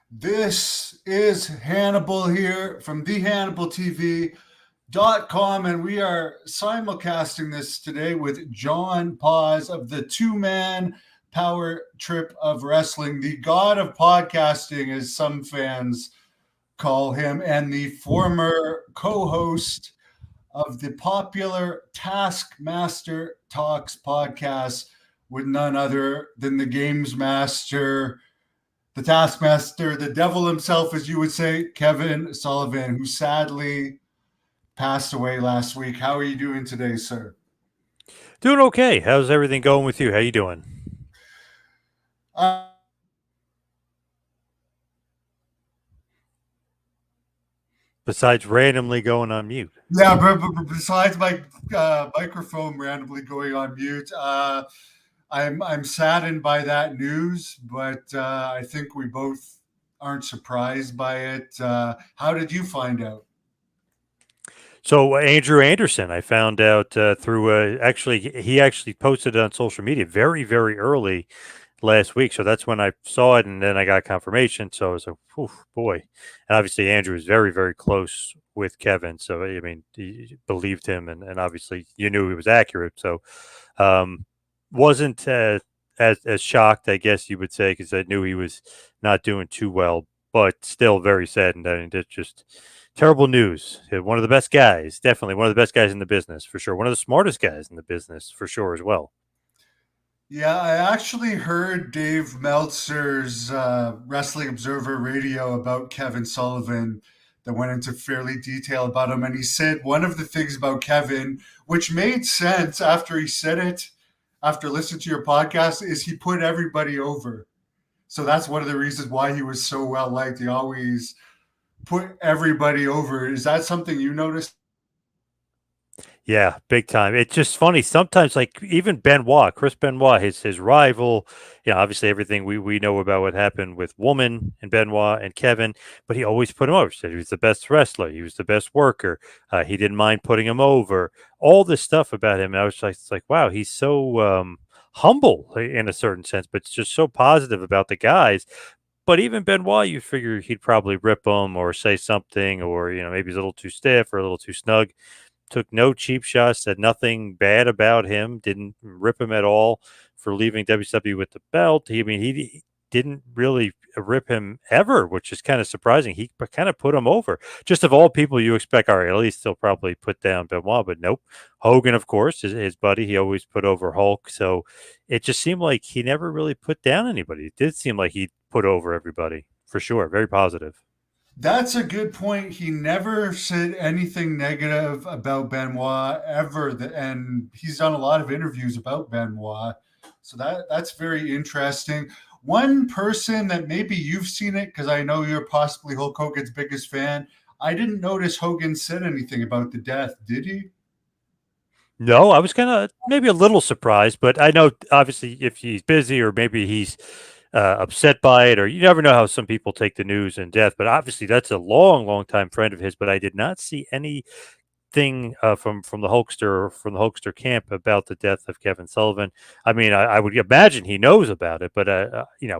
This is Hannibal here from thehannibaltv.com, and we are simulcasting this today with John Poz of the two-man power trip of wrestling, the god of podcasting, as some fans call him, and the former co-host of the popular Taskmaster Talks podcast with none other than the Games Master, the Taskmaster, the devil himself, as you would say, Kevin Sullivan, who sadly passed away last week. How are you doing today, sir? Doing okay. How's everything going with you? How you doing? Uh, Besides randomly going on mute. yeah, but besides my microphone randomly going on mute, I'm saddened by that news, but I think we both aren't surprised by it. How did you find out? So Andrew Anderson, I found out through he actually posted it on social media very, very early last week. So that's when I saw it, and then I got confirmation. So I was like, "Ooh, boy!" And obviously Andrew is very, very close with Kevin. So I mean, he believed him, and obviously you knew he was accurate. So um, wasn't as shocked, I guess you would say, because I knew he was not doing too well, but still very saddened. I mean, it's just terrible news. One of the best guys, definitely one of the best guys in the business for sure. One of the smartest guys in the business for sure as well. Yeah, I actually heard Dave Meltzer's Wrestling Observer Radio about Kevin Sullivan that went into fairly detail about him. And he said one of the things about Kevin, which made sense after he said it, after listening to your podcast, is he put everybody over. So that's one of the reasons why he was so well liked. He always put everybody over. Is that something you noticed? Yeah, big time. It's just funny sometimes. Like even Benoit, Chris Benoit, his rival. Obviously everything we know about what happened with Woman and Benoit and Kevin, but he always put him over. Said he was the best wrestler, he was the best worker. He didn't mind putting him over. All this stuff about him, and I was like, it's like, wow, he's so humble in a certain sense, but it's just so positive about the guys. But even Benoit, you figure he'd probably rip him or say something, or maybe he's a little too stiff or a little too snug. Took no cheap shots, said nothing bad about him, didn't rip him at all for leaving WCW with the belt. He didn't really rip him ever, which is kind of surprising. He kind of put him over. Just of all people you expect, all right, at least he'll probably put down Benoit, but nope. Hogan, of course, is his buddy. He always put over Hulk. So it just seemed like he never really put down anybody. It did seem like he put over everybody for sure. Very positive. That's a good point. He never said anything negative about Benoit ever, and he's done a lot of interviews about Benoit. So that's very interesting. One person that maybe you've seen it, because I know you're possibly Hulk Hogan's biggest fan. I didn't notice Hogan said anything about the death. Did he? No, I was kind of maybe a little surprised, but I know obviously if he's busy or maybe he's upset by it, or you never know how some people take the news and death. But obviously that's a long, long time friend of his. But I did not see anything from the Hulkster camp about the death of Kevin Sullivan. I mean, I would imagine he knows about it, but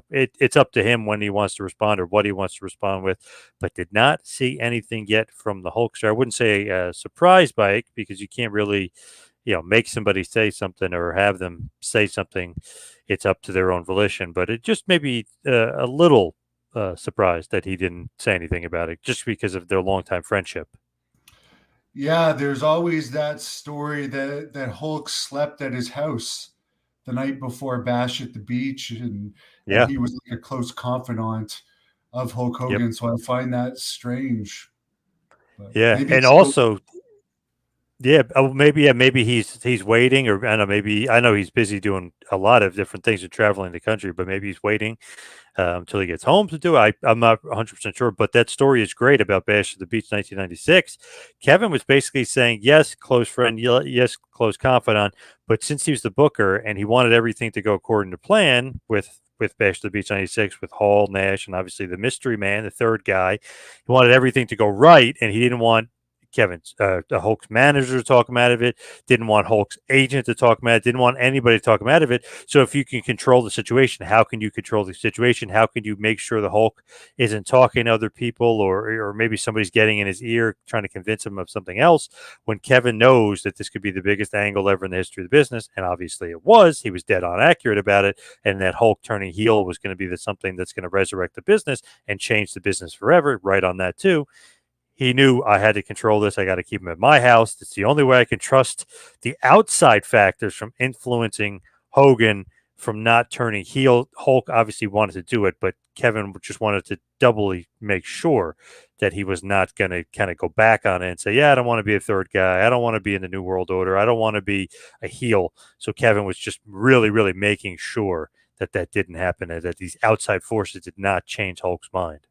it's up to him when he wants to respond or what he wants to respond with. But did not see anything yet from the Hulkster. I wouldn't say surprised by it because you can't really make somebody say something or have them say something. It's up to their own volition. But it just maybe a little surprised that he didn't say anything about it just because of their longtime friendship. Yeah, there's always that story that Hulk slept at his house the night before Bash at the Beach, and Yeah. he was like a close confidant of Hulk Yep. Hogan. So I find that strange, but Yeah. maybe And it's still. also, yeah, maybe he's waiting, or I don't know, maybe I know he's busy doing a lot of different things and traveling the country, but maybe he's waiting until he gets home to do it. I'm not 100% sure, but that story is great about Bash at the Beach 1996. Kevin was basically saying, yes, close friend, yes, close confidant, but since he was the booker and he wanted everything to go according to plan with Bash at the Beach 96, with Hall, Nash, and obviously the mystery man, the third guy, he wanted everything to go right, and he didn't want the Hulk's manager to talk him out of it, didn't want Hulk's agent to talk him out, didn't want anybody to talk him out of it. So if you can control the situation, how can you control the situation? How can you make sure the Hulk isn't talking to other people, or maybe somebody's getting in his ear trying to convince him of something else, when Kevin knows that this could be the biggest angle ever in the history of the business? And obviously it was. He was dead on accurate about it, and that Hulk turning heel was going to be something that's going to resurrect the business and change the business forever. Right on that too. He knew I had to control this. I got to keep him at my house. It's the only way I can trust the outside factors from influencing Hogan from not turning heel. Hulk obviously wanted to do it, but Kevin just wanted to doubly make sure that he was not going to kind of go back on it and say, yeah, I don't want to be a third guy. I don't want to be in the New World Order. I don't want to be a heel. So Kevin was just really, really making sure that that didn't happen and that these outside forces did not change Hulk's mind.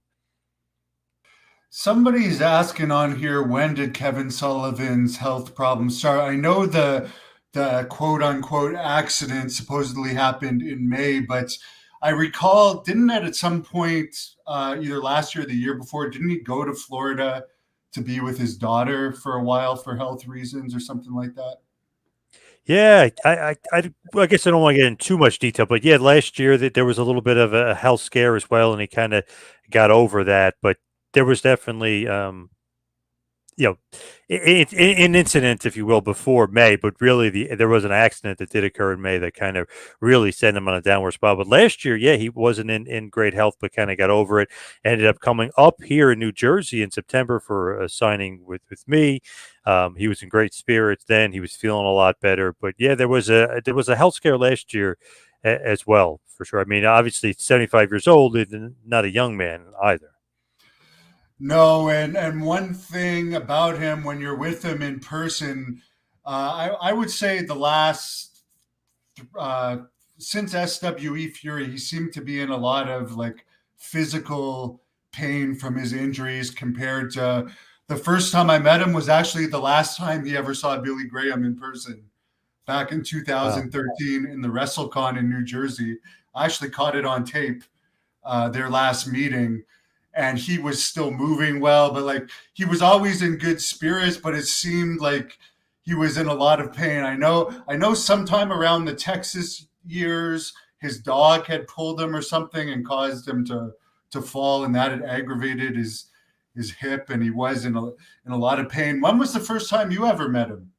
Somebody's asking on here, when did Kevin Sullivan's health problems start? I know the quote unquote accident supposedly happened in May, but I recall, didn't it at some point, either last year or the year before, didn't he go to Florida to be with his daughter for a while for health reasons or something like that? Yeah, I guess I don't want to get in too much detail, but yeah, last year that there was a little bit of a health scare as well, and he kind of got over that. But there was definitely, you know, an incident, if you will, before May. But really, there was an accident that did occur in May that kind of really sent him on a downward spiral. But last year, yeah, he wasn't in great health, but kind of got over it. Ended up coming up here in New Jersey in September for a signing with me. He was in great spirits then. He was feeling a lot better. But yeah, there was a health scare last year as well, for sure. I mean, obviously, 75 years old, and not a young man either. No, and one thing about him when you're with him in person, I would say the last uh, since SWE Fury, he seemed to be in a lot of like physical pain from his injuries compared to the first time I met him was actually the last time he ever saw Billy Graham in person back in Wow. 2013 in the WrestleCon in New Jersey. I actually caught it on tape, their last meeting, and he was still moving well, but like he was always in good spirits, but it seemed like he was in a lot of pain. I know sometime around the Texas years, his dog had pulled him or something and caused him to fall, and that had aggravated his hip, and he was in a lot of pain. When was the first time you ever met him?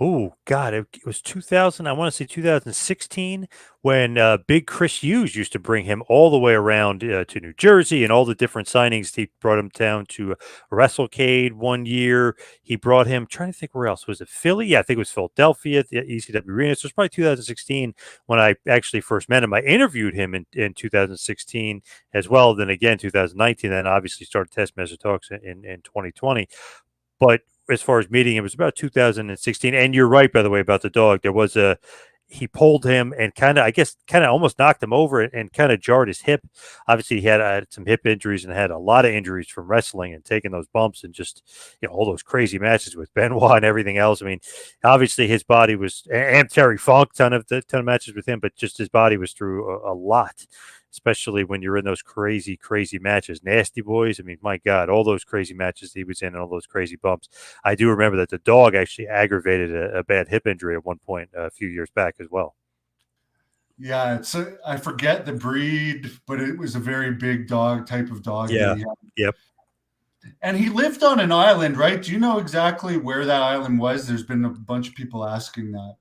Oh God, it was 2000. I want to say 2016 when Big Chris Hughes used to bring him all the way around to New Jersey and all the different signings. He brought him down to WrestleCade one year. He brought him. Trying to think where else was it? Philly? Yeah, I think it was Philadelphia, the ECW Arena. So it was probably 2016 when I actually first met him. I interviewed him in 2016 as well. Then again 2019. Then obviously started Test Measure Talks in 2020. But as far as meeting, it was about 2016. And you're right, by the way, about the dog. There was he pulled him and I guess, almost knocked him over and kind of jarred his hip. Obviously, he had some hip injuries and had a lot of injuries from wrestling and taking those bumps and just, all those crazy matches with Benoit and everything else. I mean, obviously, his body was, and Terry Funk, ton of matches with him, but just his body was through a lot, especially when you're in those crazy, crazy matches. Nasty Boys, I mean, my God, all those crazy matches he was in and all those crazy bumps. I do remember that the dog actually aggravated a bad hip injury at one point a few years back as well. Yeah, I forget the breed, but it was a very big dog type of dog that Yeah. he had. Yep. And he lived on an island, right? Do you know exactly where that island was? There's been a bunch of people asking that.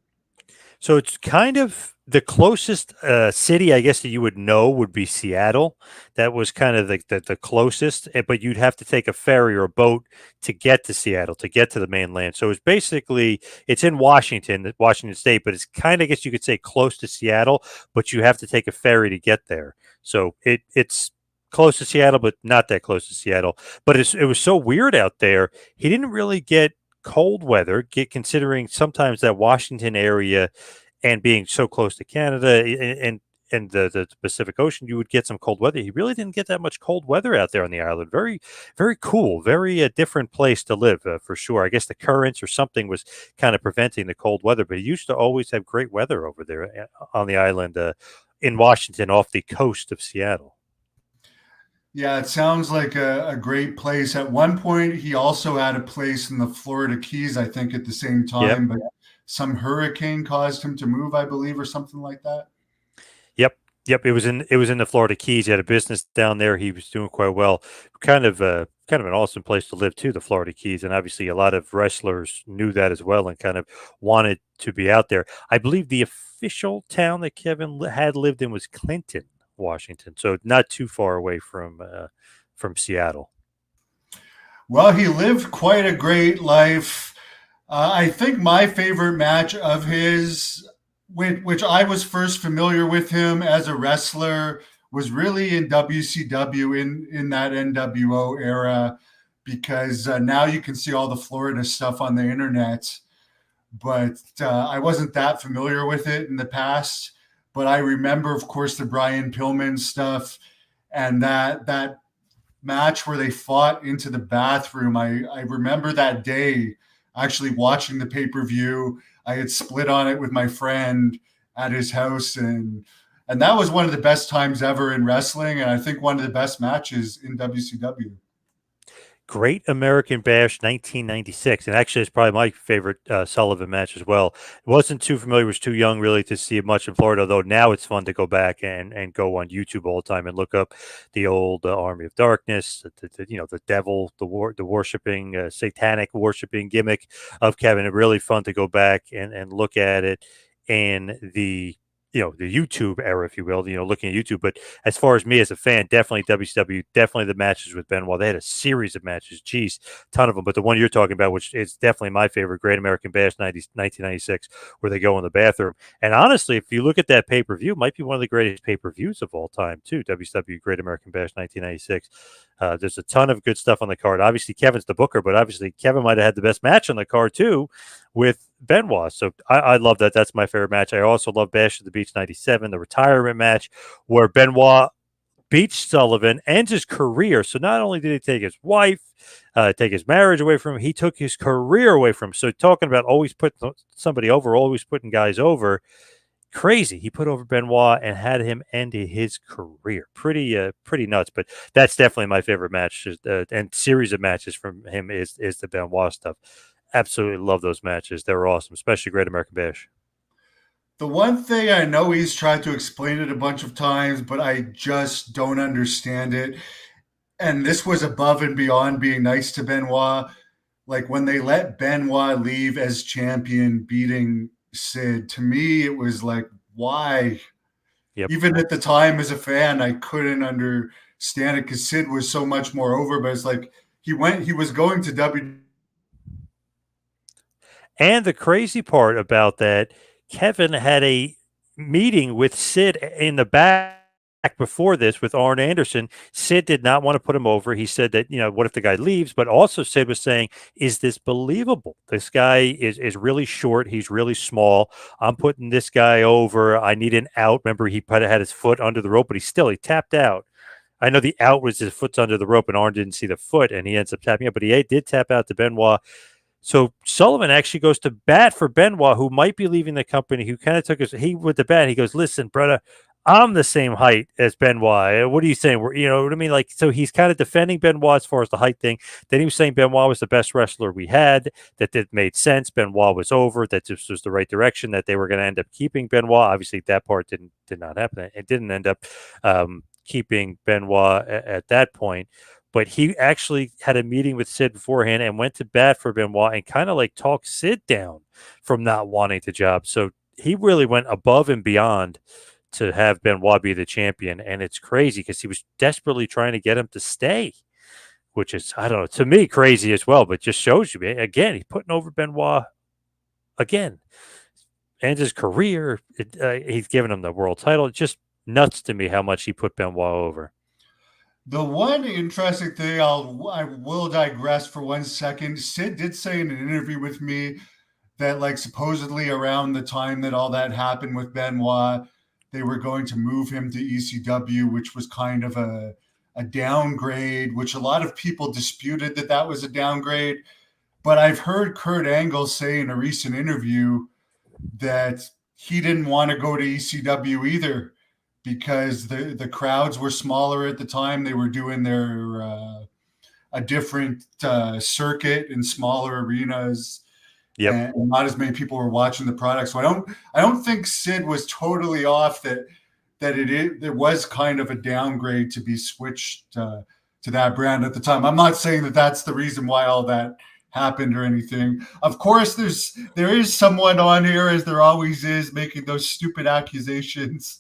So it's kind of the closest city, I guess, that you would know would be Seattle. That was kind of the closest, but you'd have to take a ferry or a boat to get to Seattle, to get to the mainland. So it's in Washington State, but it's kind of, I guess you could say, close to Seattle, but you have to take a ferry to get there. So it's close to Seattle, but not that close to Seattle. But it was so weird out there. He didn't really get cold weather, considering sometimes that Washington area and being so close to Canada and the Pacific Ocean, you would get some cold weather. He really didn't get that much cold weather out there on the island. Very, very cool. Very different place to live for sure. I guess the currents or something was kind of preventing the cold weather, but he used to always have great weather over there on the island in Washington off the coast of Seattle. Yeah, it sounds like a great place. At one point, he also had a place in the Florida Keys, I think, at the same Yep. time, but some hurricane caused him to move, I believe, or something like that. Yep. Yep. It was in the Florida Keys. He had a business down there. He was doing quite well. Kind of an awesome place to live too, the Florida Keys. And obviously a lot of wrestlers knew that as well and kind of wanted to be out there. I believe the official town that Kevin had lived in was Clinton, Washington. So not too far away from Seattle. Well, he lived quite a great life. I think my favorite match of his, which I was first familiar with him as a wrestler, was really in WCW in that NWO era, because now you can see all the Florida stuff on the internet. But I wasn't that familiar with it in the past. But I remember, of course, the Brian Pillman stuff and that match where they fought into the bathroom. I remember that day actually watching the pay per view. I had split on it with my friend at his house, and that was one of the best times ever in wrestling, and I think one of the best matches in WCW. Great American Bash 1996. And actually, it's probably my favorite Sullivan match as well. Wasn't too familiar, was too young really to see it much in Florida, though now it's fun to go back and go on YouTube all the time and look up the old Army of Darkness, the devil, the worshiping, satanic worshiping gimmick of Kevin. It's really fun to go back and look at it in the YouTube era, if you will, looking at YouTube. But as far as me as a fan, definitely WCW, definitely the matches with Benoit. They had a series of matches, geez, ton of them. But the one you're talking about, which is definitely my favorite, Great American Bash 1996, where they go in the bathroom. And honestly, if you look at that pay-per-view, it might be one of the greatest pay-per-views of all time, too, WCW Great American Bash 1996. There's a ton of good stuff on the card. Obviously, Kevin's the booker, but obviously Kevin might have had the best match on the card, too, with Benoit. So I love that. That's my favorite match. I also love Bash at the Beach 97, the retirement match where Benoit beats Sullivan, ends his career. So not only did he take his wife, take his marriage away from him, he took his career away from him. So talking about always putting somebody over, always putting guys over, crazy. He put over Benoit and had him end his career. Pretty nuts. But that's definitely my favorite match, and series of matches from him is the Benoit stuff. Absolutely love those matches. They were awesome, especially Great American Bash. The one thing I know he's tried to explain it a bunch of times, but I just don't understand it. And this was above and beyond being nice to Benoit. Like when they let Benoit leave as champion, beating Sid, to me, it was like, why? Yep. Even at the time as a fan, I couldn't understand it because Sid was so much more over. But it's like he was going to W. And the crazy part about that, Kevin had a meeting with Sid in the back before this with Arn Anderson. Sid did not want to put him over. He said that, what if the guy leaves? But also Sid was saying, is this believable? This guy is really short. He's really small. I'm putting this guy over. I need an out. Remember, he had his foot under the rope, but he tapped out. I know the out was his foot's under the rope, and Arn didn't see the foot, and he ends up tapping out. But he did tap out to Benoit. So Sullivan actually goes to bat for Benoit, who might be leaving the company, who kind of took he with the bat. He goes, listen, brother, I'm the same height as Benoit. What are you saying? You know what I mean? Like, so he's kind of defending Benoit as far as the height thing. Then he was saying Benoit was the best wrestler we had, that it made sense. Benoit was over, that this was the right direction, that they were going to end up keeping Benoit. Obviously, that part did not happen. It didn't end up keeping Benoit at that point. But he actually had a meeting with Sid beforehand and went to bat for Benoit and kind of like talked Sid down from not wanting the job. So he really went above and beyond to have Benoit be the champion. And it's crazy because he was desperately trying to get him to stay, which is, I don't know, to me, crazy as well, but just shows you, man, again, he's putting over Benoit again. And his career, he's given him the world title. It's just nuts to me how much he put Benoit over. The one interesting thing I will digress for 1 second. Sid did say in an interview with me that like supposedly around the time that all that happened with Benoit, they were going to move him to ECW, which was kind of a downgrade, which a lot of people disputed that was a downgrade. But I've heard Kurt Angle say in a recent interview that he didn't want to go to ECW either, because the crowds were smaller at the time. They were doing their a different circuit in smaller arenas, Yep. and not as many people were watching the product. So I don't think Sid was totally off that it was kind of a downgrade to be switched to that brand at the time. I'm not saying that that's the reason why all that happened or anything. Of course, there is someone on here, as there always is, making those stupid accusations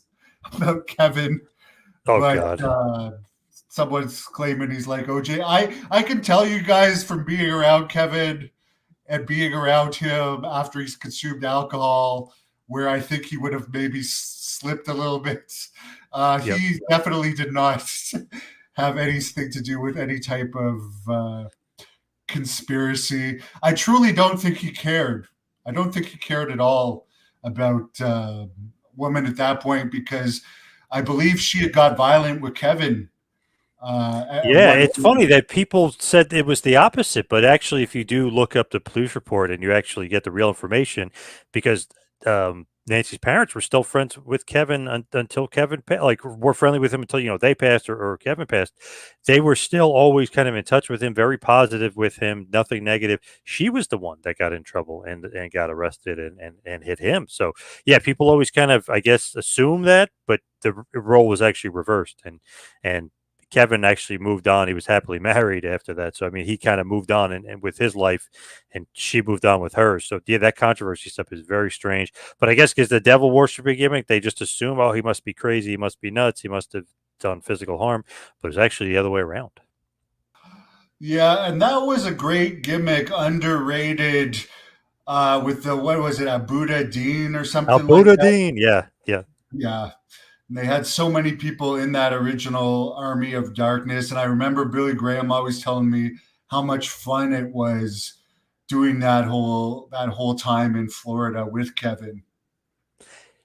about Kevin, Oh but God. someone's claiming he's like OJ. I can tell you guys from being around Kevin and being around him after he's consumed alcohol, where I think he would have maybe slipped a little bit. Yep. He definitely did not have anything to do with any type of conspiracy. I truly don't think he cared. I don't think he cared at all about women at that point, because I believe she had got violent with Kevin. At Yeah, one it's funny that people said it was the opposite, but actually, if you do look up the police report and you actually get the real information, because Nancy's parents were still friends with Kevin until Kevin like were friendly with him until they passed or Kevin passed. They were still always kind of in touch with him, very positive with him, nothing negative. She was the one that got in trouble and got arrested and hit him. So yeah, people always kind of I guess assume that, but the role was actually reversed and Kevin actually moved on. He was happily married after that. So, I mean, he kind of moved on and with his life, and she moved on with hers. So, yeah, that controversy stuff is very strange. But I guess because the devil worshiping gimmick, they just assume, oh, he must be crazy. He must be nuts. He must have done physical harm. But it's actually the other way around. Yeah, and that was a great gimmick, underrated. With the what was it, a Buddha Dean or something like Albuda that? Dean. Yeah. Yeah. Yeah, and they had so many people in that original Army of Darkness, and I remember Billy Graham always telling me how much fun it was doing that whole time in Florida with Kevin.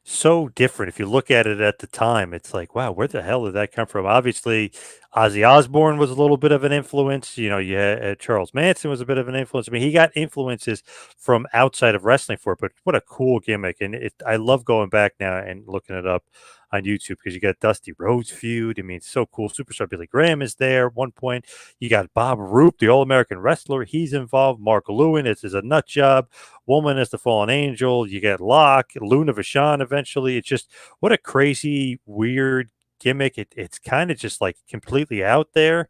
So different. If you look at it at the time, it's like, wow, where the hell did that come from? Obviously, Ozzy Osbourne was a little bit of an influence. You had Charles Manson was a bit of an influence. I mean, he got influences from outside of wrestling for it, but what a cool gimmick. And I love going back now and looking it up on YouTube because you got Dusty Rhodes feud. I mean, it's so cool. Superstar Billy Graham is there at one point. You got Bob Roop, the All American wrestler. He's involved. Mark Lewin is a nut job. Woman as the fallen angel. You get Locke, Luna Vachon eventually. It's just what a crazy, weird gimmick. It's kind of just like completely out there,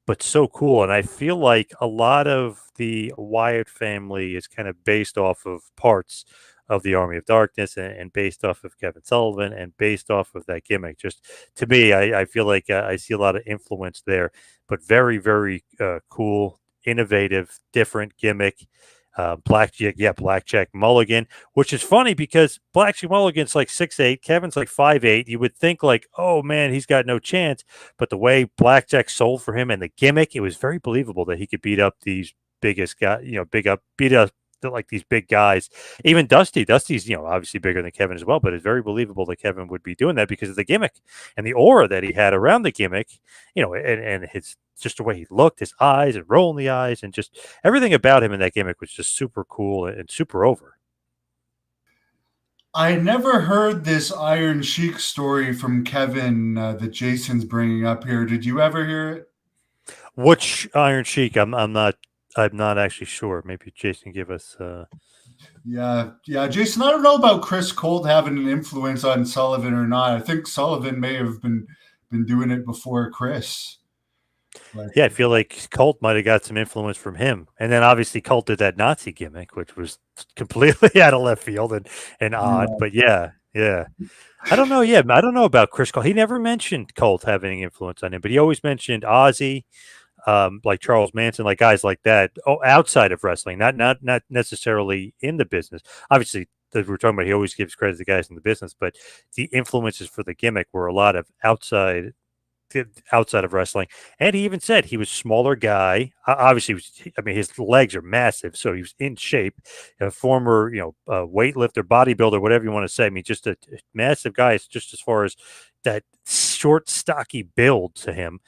but so cool. And I feel like a lot of the Wyatt family is kind of based off of parts of the Army of Darkness and based off of Kevin Sullivan and based off of that gimmick. Just to me, I feel like I see a lot of influence there, but very, very cool, innovative, different gimmick. Blackjack Mulligan, which is funny because Blackjack Mulligan's like 6'8", Kevin's like 5'8". You would think like, oh man, he's got no chance. But the way Blackjack sold for him and the gimmick, it was very believable that he could beat up these biggest guys, beat up like these big guys. Even Dusty's obviously bigger than Kevin as well, but it's very believable that Kevin would be doing that because of the gimmick and the aura that he had around the gimmick, and his just the way he looked, his eyes and rolling the eyes, and just everything about him in that gimmick was just super cool and super over. I never heard this Iron Sheik story from Kevin that Jason's bringing up here. Did you ever hear it? Which Iron Sheik? I'm not actually sure. Maybe Jason give us. Yeah, Jason. I don't know about Chris Colt having an influence on Sullivan or not. I think Sullivan may have been doing it before Chris. But Yeah, I feel like Colt might have got some influence from him, and then obviously Colt did that Nazi gimmick, which was completely out of left field and odd. yeah, But yeah, yeah. I don't know. Yeah, I don't know about Chris Colt. He never mentioned Colt having influence on him, but he always mentioned Ozzy, like Charles Manson, like guys like that. Oh, outside of wrestling, not necessarily in the business. Obviously, as we're talking about, he always gives credit to guys in the business, but the influences for the gimmick were a lot of outside of wrestling. And he even said he was a smaller guy. Obviously, I mean, his legs are massive, so he was in shape. A former, weightlifter, bodybuilder, whatever you want to say. I mean, just a massive guy. It's just as far as that short, stocky build to him.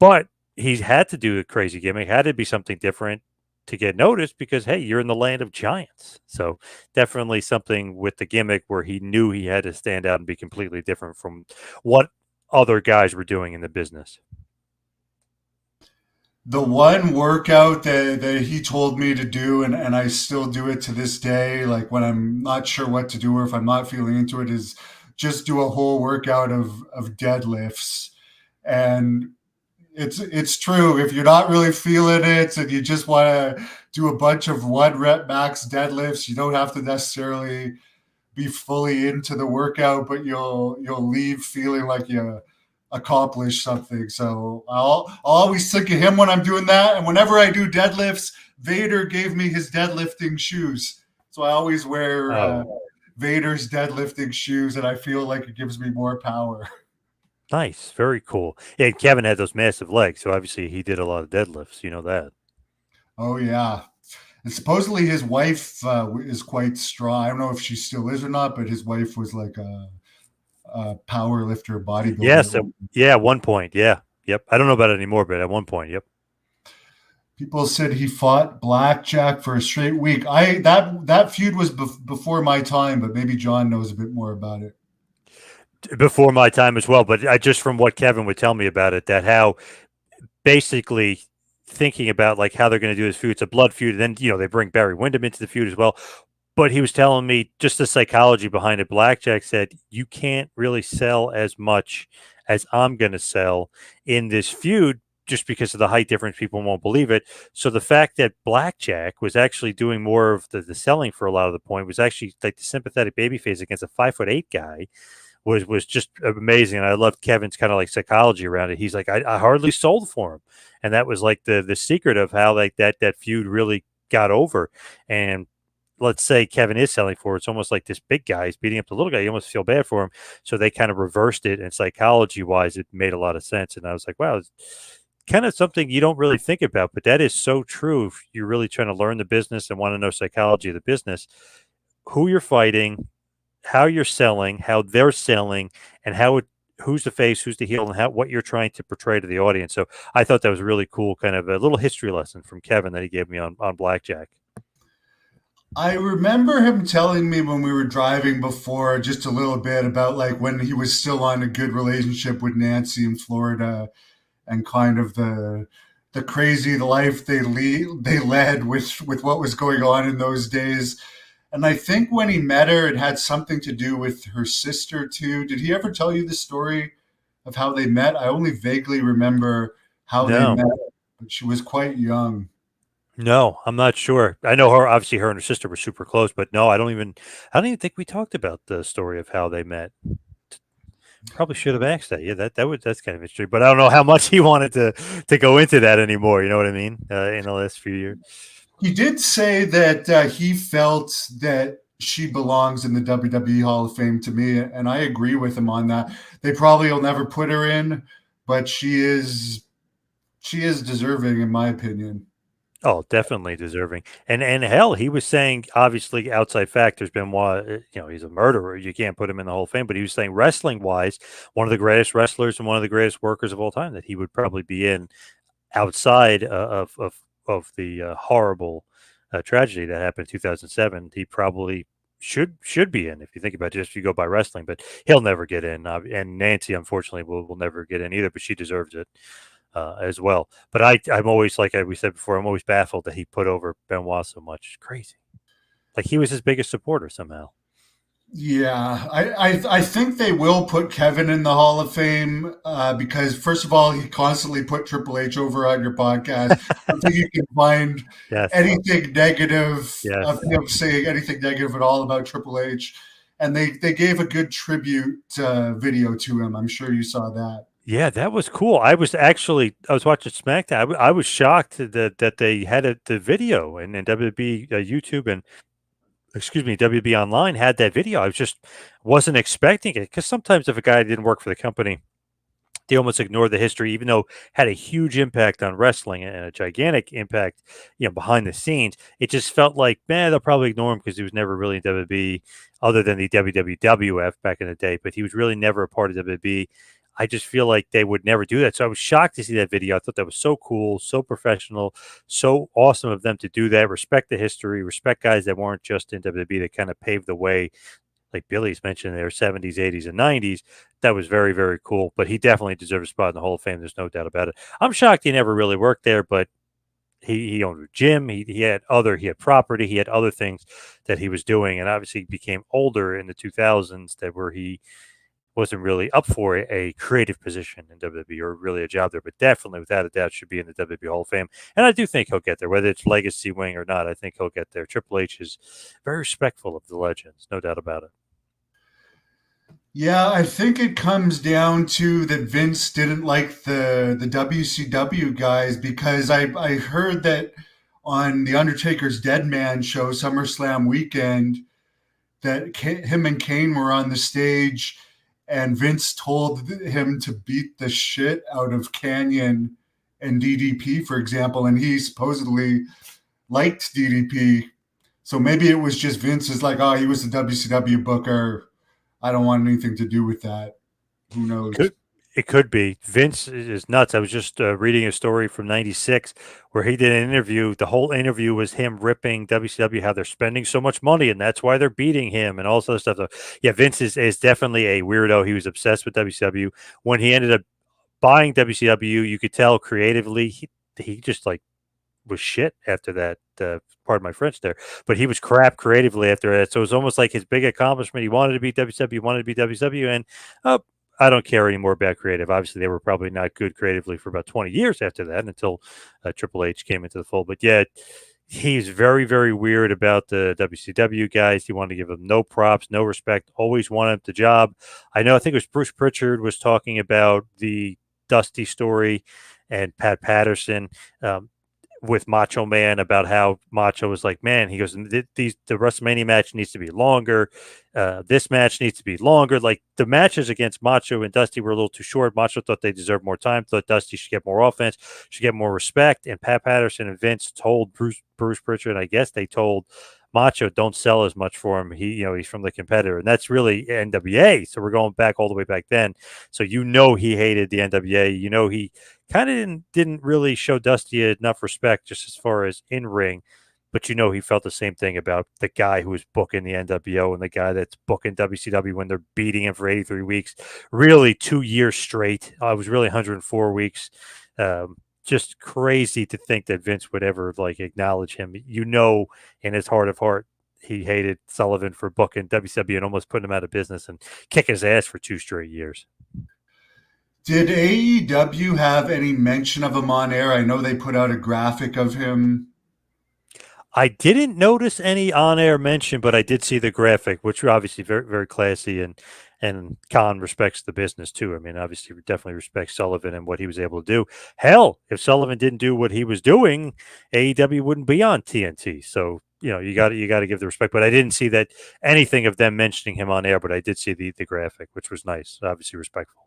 But he had to do a crazy gimmick. Had to be something different. to get noticed because hey, you're in the land of giants. So definitely something with the gimmick where he knew he had to stand out and be completely different from what other guys were doing in the business. The one workout that he told me to do, and I still do it to this day, like when I'm not sure what to do or if I'm not feeling into it, is just do a whole workout of deadlifts. And it's true. If you're not really feeling it and you just want to do a bunch of 1 rep max deadlifts, you don't have to necessarily be fully into the workout, but you'll leave feeling like you accomplished something. So I'll always think of him when I'm doing that. And whenever I do deadlifts, Vader gave me his deadlifting shoes, so I always wear Oh, Vader's deadlifting shoes, and I feel like it gives me more power. nice, very cool. Yeah, and Kevin had those massive legs, so obviously he did a lot of deadlifts. You know that. Oh yeah. And supposedly his wife is quite strong. I don't know if she still is or not, but his wife was like a power lifter, Yeah. bodybuilder. So yeah, at one point, yeah, yep. I don't know about it anymore, but at one point, yep. People said he fought Blackjack for a straight week. That feud was before my time, but maybe John knows a bit more about it. Before my time as well, but I just from what Kevin would tell me about it, that how basically thinking about like how they're going to do this feud, it's a blood feud, and then they bring Barry Windham into the feud as well. But he was telling me just the psychology behind it. Blackjack said you can't really sell as much as I'm going to sell in this feud just because of the height difference. People won't believe it. So the fact that Blackjack was actually doing more of the selling for a lot of the point was actually like the sympathetic babyface against a 5'8" guy was just amazing. And I loved Kevin's kind of like psychology around it. He's like, I hardly sold for him. And that was like the secret of how like that feud really got over. And let's say Kevin is selling for it, it's almost like this big guy is beating up the little guy. You almost feel bad for him. So they kind of reversed it, and psychology wise, it made a lot of sense. And I was like, wow, it's kind of something you don't really think about, but that is so true. If you're really trying to learn the business and want to know psychology of the business, who you're fighting, how you're selling, how they're selling, and who's the face, who's the heel, and what you're trying to portray to the audience. So I thought that was a really cool kind of a little history lesson from Kevin that he gave me on Blackjack. I remember him telling me when we were driving before just a little bit about like when he was still on a good relationship with Nancy in Florida, and kind of the crazy life they led with what was going on in those days. And I think when he met her, it had something to do with her sister too. Did he ever tell you the story of how they met? I only vaguely remember how they No, met, but she was quite young. no, I'm not sure. I know her. Obviously, her and her sister were super close, but no, I don't even think we talked about the story of how they met. Probably should have asked that. Yeah, that's kind of interesting. But I don't know how much he wanted to go into that anymore. You know what I mean? In the last few years. He did say that he felt that she belongs in the WWE Hall of Fame to me, and I agree with him on that. They probably will never put her in, but she is deserving in my opinion. Oh, definitely deserving. And hell, he was saying obviously outside factors. Benoit, he's a murderer. You can't put him in the Hall of Fame. But he was saying wrestling wise, one of the greatest wrestlers and one of the greatest workers of all time. That he would probably be in outside of the horrible tragedy that happened in 2007. He probably should be in if you think about it. Just if you go by wrestling, but he'll never get in. And Nancy, unfortunately, will never get in either. But she deserves it. As well. But I'm always, like we said before, I'm always baffled that he put over Benoit so much. It's crazy. Like he was his biggest supporter somehow. Yeah, I think they will put Kevin in the Hall of Fame because first of all, he constantly put Triple H over on your podcast. I don't think you can find Yes. anything negative of Yes. him saying anything negative at all about Triple H. And they gave a good tribute video to him. I'm sure you saw that. Yeah, that was cool. I was watching SmackDown. I was shocked that they had the video and WB YouTube and excuse me WB Online had that video. I was just wasn't expecting it because sometimes if a guy didn't work for the company, they almost ignored the history, even though it had a huge impact on wrestling and a gigantic impact, behind the scenes. It just felt like, man, they'll probably ignore him because he was never really in WWE other than the WWF back in the day, but he was really never a part of WWE. I just feel like they would never do that. So I was shocked to see that video. I thought that was so cool, so professional, so awesome of them to do that. Respect the history, respect guys that weren't just in WWE that kind of paved the way, like Billy's mentioned, in their 70s, 80s, and 90s. That was very, very cool. But he definitely deserves a spot in the Hall of Fame. There's no doubt about it. I'm shocked he never really worked there, but he owned a gym. He had property. He had other things that he was doing, and obviously became older in the 2000s that where he wasn't really up for a creative position in WWE or really a job there, but definitely without a doubt should be in the WWE Hall of Fame. And I do think he'll get there, whether it's legacy wing or not. I think he'll get there. Triple H is very respectful of the legends, no doubt about it. Yeah, I think it comes down to that Vince didn't like the WCW guys because I heard that on the Undertaker's Dead Man show, SummerSlam weekend, that him and Kane were on the stage, and Vince told him to beat the shit out of Canyon and DDP, for example, and he supposedly liked DDP. So maybe it was just Vince's like, oh, he was the WCW booker. I don't want anything to do with that. Who knows? It could be. Vince is nuts. I was just reading a story from '96 where he did an interview. The whole interview was him ripping WCW, how they're spending so much money, and that's why they're beating him, and all this other stuff. So, yeah, Vince is definitely a weirdo. He was obsessed with WCW. When he ended up buying WCW, you could tell creatively he just like was shit after that. Pardon my French there, but he was crap creatively after that. So it was almost like his big accomplishment. He wanted to be WCW, wanted to be WCW, and I don't care anymore about creative. Obviously, they were probably not good creatively for about 20 years after that until Triple H came into the fold. But yeah, he's very, very weird about the WCW guys. He wanted to give them no props, no respect, always wanted the job. I think it was Bruce Pritchard was talking about the Dusty story and Pat Patterson. With Macho Man about how Macho was like, man, he goes, the WrestleMania match needs to be longer. This match needs to be longer. Like the matches against Macho and Dusty were a little too short. Macho thought they deserved more time, thought Dusty should get more offense, should get more respect. And Pat Patterson and Vince told Bruce Pritchard, I guess they told Macho, don't sell as much for him. He's from the competitor, and that's really NWA. So we're going back all the way back then. So he hated the NWA. He kind of didn't really show Dusty enough respect just as far as in ring, but he felt the same thing about the guy who was booking the NWO and the guy that's booking WCW when they're beating him for 83 weeks, really 2 years straight. It was really 104 weeks. Just crazy to think that Vince would ever acknowledge him. In his heart of heart, he hated Sullivan for booking WCW and almost putting him out of business and kick his ass for 2 straight years. Did AEW have any mention of him on air? I know they put out a graphic of him. I didn't notice any on-air mention, but I did see the graphic, which were obviously very, very classy, and Khan respects the business too. I mean, obviously, definitely respects Sullivan and what he was able to do. Hell, if Sullivan didn't do what he was doing, AEW wouldn't be on TNT. So you got to give the respect. But I didn't see that anything of them mentioning him on air. But I did see the graphic, which was nice. Obviously, respectful.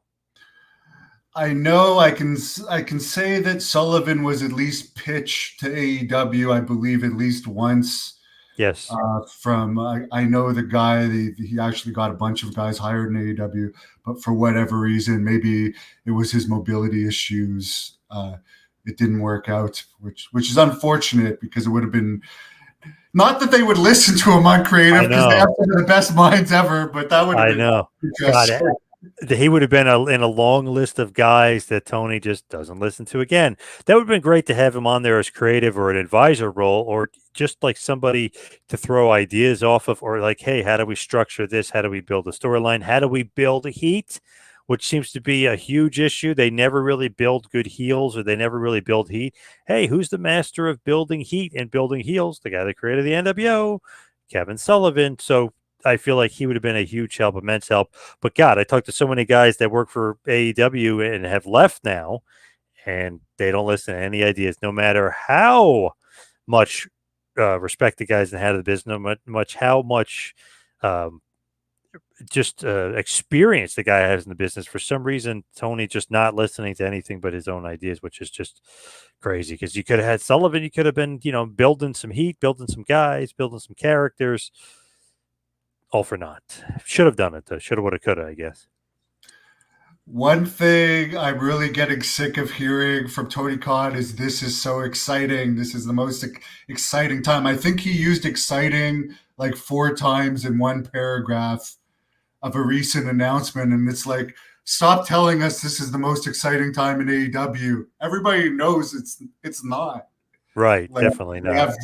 I know I can say that Sullivan was at least pitched to AEW, I believe, at least once. Yes. I know the guy, he actually got a bunch of guys hired in AEW, but for whatever reason, maybe it was his mobility issues. It didn't work out, which is unfortunate because it would have been, not that they would listen to him on creative because they have some of the best minds ever, but that would have been. I know. He would have been in a long list of guys that Tony just doesn't listen to again. That would have been great to have him on there as creative or an advisor role, or just like somebody to throw ideas off of, or like, hey, how do we structure this? How do we build a storyline? How do we build a heat? Which seems to be a huge issue. They never really build good heels, or they never really build heat. Hey, who's the master of building heat and building heels? The guy that created the NWO, Kevin Sullivan. So I feel like he would have been a huge help, immense help. But God, I talked to so many guys that work for AEW and have left now, and they don't listen to any ideas, no matter how much respect the guys that had the business, how much experience the guy has in the business. For some reason, Tony just not listening to anything but his own ideas, which is just crazy. Because you could have had Sullivan, you could have been, building some heat, building some guys, building some characters. All for naught. Should have done it though. Should have, would have, could have, I guess. One thing I'm really getting sick of hearing from Tony Khan is this is so exciting. This is the most exciting time. I think he used exciting like four times in one paragraph of a recent announcement. And it's like, stop telling us this is the most exciting time in AEW. Everybody knows it's not. Right, Like definitely they not. have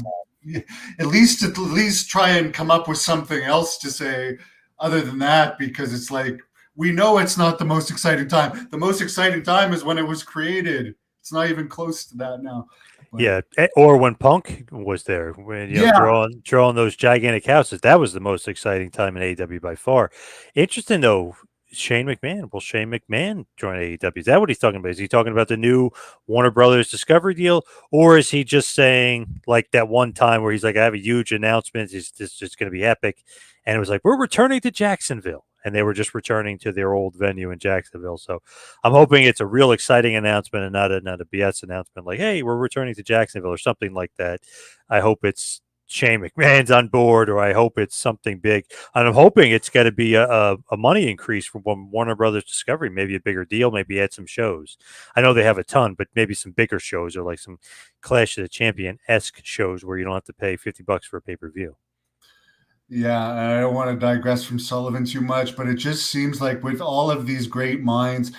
at least try and come up with something else to say other than that, because it's like we know it's not the most exciting time. The most exciting time is when it was created. It's not even close to that now. But Yeah, or when Punk was there, when yeah, drawing those gigantic houses, that was the most exciting time in AEW by far. Interesting though, Shane McMahon. Will Shane McMahon join AEW? Is that what he's talking about? Is he talking about the new Warner Brothers Discovery deal, or is he just saying like that one time where he's like, "I have a huge announcement. It's just going to be epic," and it was like, "We're returning to Jacksonville," and they were just returning to their old venue in Jacksonville. So I'm hoping it's a real exciting announcement and not a BS announcement like, "Hey, we're returning to Jacksonville" or something like that. I hope it's Shane McMahon's on board, or I hope it's something big. And I'm hoping it's got to be a money increase from Warner Brothers Discovery, maybe a bigger deal, maybe add some shows. I know they have a ton, but maybe some bigger shows or like some Clash of the Champion-esque shows where you don't have to pay $50 for a pay-per-view. yeah, I don't want to digress from Sullivan too much, but it just seems like with all of these great minds,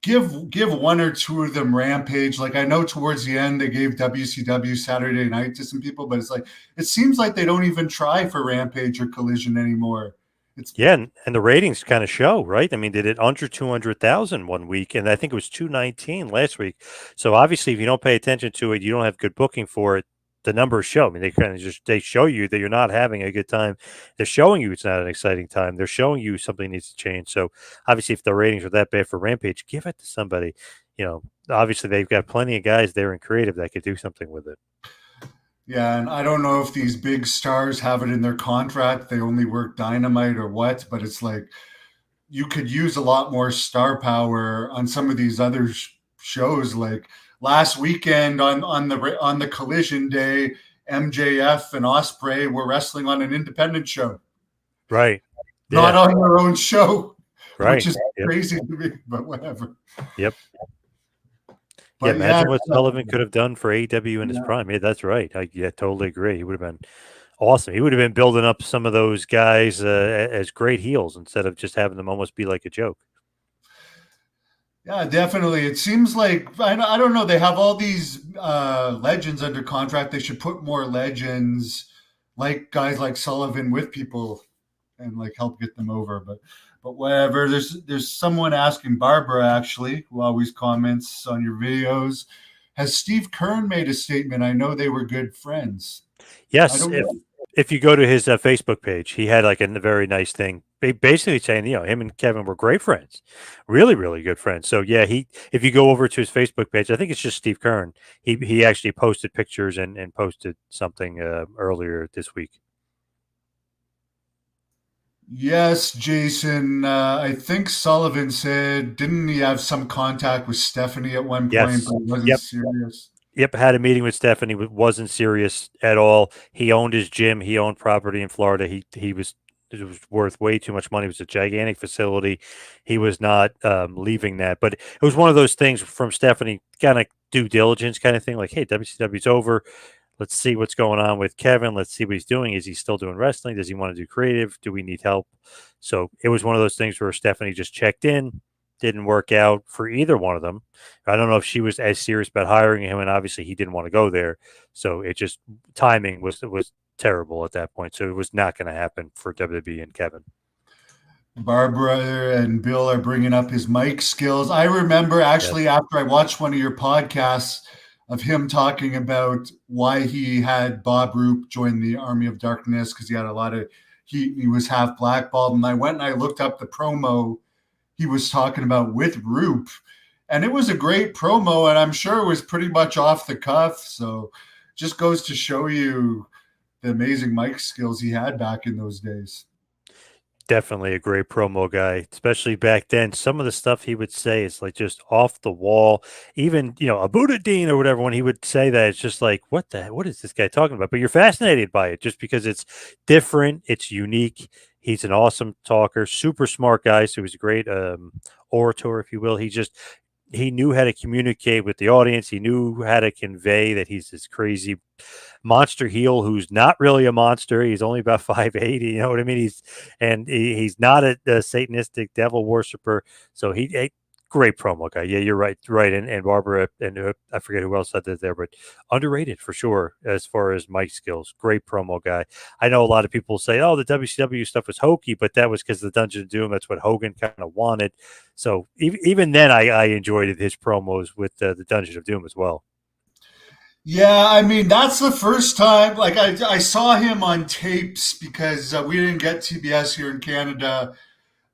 give one or two of them Rampage. Like I know towards the end they gave WCW Saturday Night to some people, but it's like it seems like they don't even try for Rampage or Collision anymore. It's Yeah, and the ratings kind of show, right? I mean, they did under 200,000 one week, and I think it was 219 last week. So obviously, if you don't pay attention to it, you don't have good booking for it. The numbers show. I mean, they kind of just they show you that you're not having a good time. They're showing you it's not an exciting time. They're showing you something needs to change. So obviously, if the ratings are that bad for Rampage, give it to somebody. Obviously they've got plenty of guys there in creative that could do something with it. Yeah, and I don't know if these big stars have it in their contract. They only work Dynamite or what, but it's like you could use a lot more star power on some of these other shows. Like last weekend on the Collision Day, MJF and Osprey were wrestling on an independent show, Right. not Yeah. on their own show, which Right. is Yep. crazy to me. But whatever. Yep. Yeah, But yeah, imagine what Sullivan could have done for AEW in his yeah. prime. Yeah, that's right. I totally agree. He would have been awesome. He would have been building up some of those guys as great heels instead of just having them almost be like a joke. Yeah, definitely. It seems like I don't know. They have all these legends under contract. They should put more legends, like guys like Sullivan, with people and like help get them over. But whatever. There's someone asking Barbara actually, who always comments on your videos. Has Steve Kern made a statement? I know they were good friends. I Yes, don't if know. if you go to his Facebook page, he had like a very nice thing, basically saying, him and Kevin were great friends, really, really good friends. So yeah, he if you go over to his Facebook page, I think it's just Steve Kern. He actually posted pictures and posted something earlier this week. Yes, Jason. I think Sullivan said, didn't he have some contact with Stephanie at one point, Yes. but it wasn't Yep. serious? Yep, had a meeting with Stephanie. Wasn't serious at all. He owned his gym. He owned property in Florida. He was it was worth way too much money. It was a gigantic facility. He was not leaving that, but it was one of those things from Stephanie, kind of due diligence kind of thing. Like, hey, WCW's over. Let's see what's going on with Kevin. Let's see what he's doing. Is he still doing wrestling? Does he want to do creative? Do we need help? So it was one of those things where Stephanie just checked in. Didn't work out for either one of them. I don't know if she was as serious about hiring him, and obviously he didn't want to go there. So it just timing was terrible at that point. So it was not going to happen for WWE and Kevin. Barbara and Bill are bringing up his mic skills. I remember actually Yes. after I watched one of your podcasts of him talking about why he had Bob Roop join the Army of Darkness because he had a lot of he was half blackballed. And I went and I looked up the promo he was talking about with Roop, and it was a great promo, and I'm sure it was pretty much off the cuff. So just goes to show you the amazing mic skills he had back in those days. Definitely a great promo guy, especially back then. Some of the stuff he would say is like just off the wall. Even, a Buddha Dean or whatever, when he would say that, it's just like, what is this guy talking about? But you're fascinated by it just because it's different, it's unique. He's an awesome talker, super smart guy. So he's a great orator, if you will. He knew how to communicate with the audience. He knew how to convey that he's this crazy monster heel who's not really a monster. He's only about 5'8". You know what I mean? He's not a satanistic devil worshiper. So he great promo guy. Yeah, you're right. Right. And Barbara and I forget who else said that there, but underrated for sure as far as mic skills. Great promo guy. I know a lot of people say, oh, the WCW stuff was hokey, but that was because the Dungeon of Doom. That's what Hogan kind of wanted. So even then, I enjoyed his promos with the Dungeon of Doom as well. Yeah, I mean that's the first time. Like I saw him on tapes because we didn't get TBS here in Canada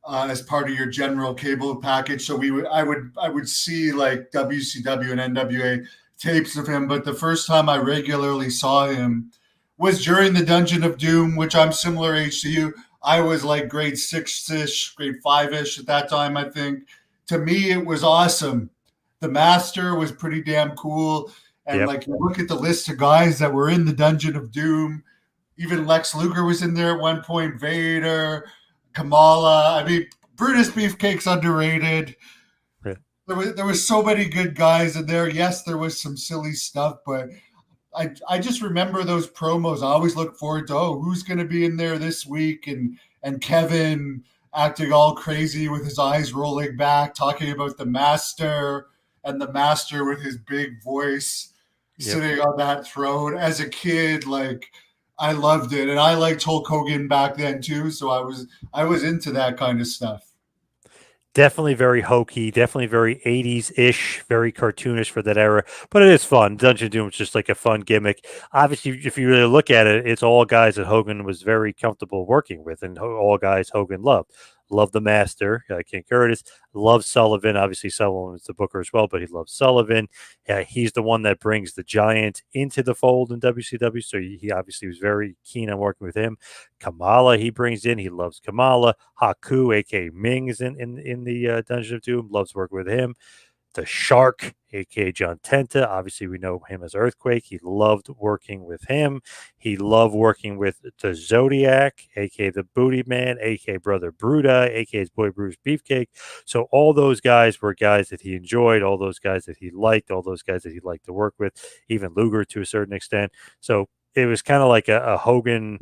as part of your general cable package. So I would see like WCW and NWA tapes of him. But the first time I regularly saw him was during the Dungeon of Doom, which I'm similar age to you. I was like grade 6-ish, grade 5-ish at that time, I think. To me, it was awesome. The Master was pretty damn cool. And Yep. like you look at the list of guys that were in the Dungeon of Doom, even Lex Luger was in there at one point, Vader, Kamala. I mean, Brutus Beefcake's underrated. Yeah. There was so many good guys in there. Yes, there was some silly stuff, but I just remember those promos. I always look forward to, who's going to be in there this week, and Kevin acting all crazy with his eyes rolling back, talking about the Master, and the Master with his big voice Yep. sitting on that throne. As a kid, like I loved it, and I liked Hulk Hogan back then too. So I was into that kind of stuff. Definitely very hokey, definitely very 80s-ish, very cartoonish for that era, but it is fun. Dungeon Doom is just like a fun gimmick. Obviously, if you really look at it, it's all guys that Hogan was very comfortable working with, and all guys Hogan loved. Loved the Master, King Curtis. Loved Sullivan. Obviously, Sullivan was the booker as well, but he loved Sullivan. He's the one that brings the Giant into the fold in WCW, so he obviously was very keen on working with him. Kamala he brings in. He loves Kamala. Haku, aka Ming, is in the Dungeon of Doom. Loves working with him. The Shark, aka John Tenta. Obviously, we know him as Earthquake. He loved working with him. He loved working with the Zodiac, aka the Booty Man, aka Brother Bruta, aka his boy Bruce Beefcake. So all those guys were guys that he enjoyed, all those guys that he liked, all those guys that he liked to work with, even Luger to a certain extent. So it was kind of like a Hogan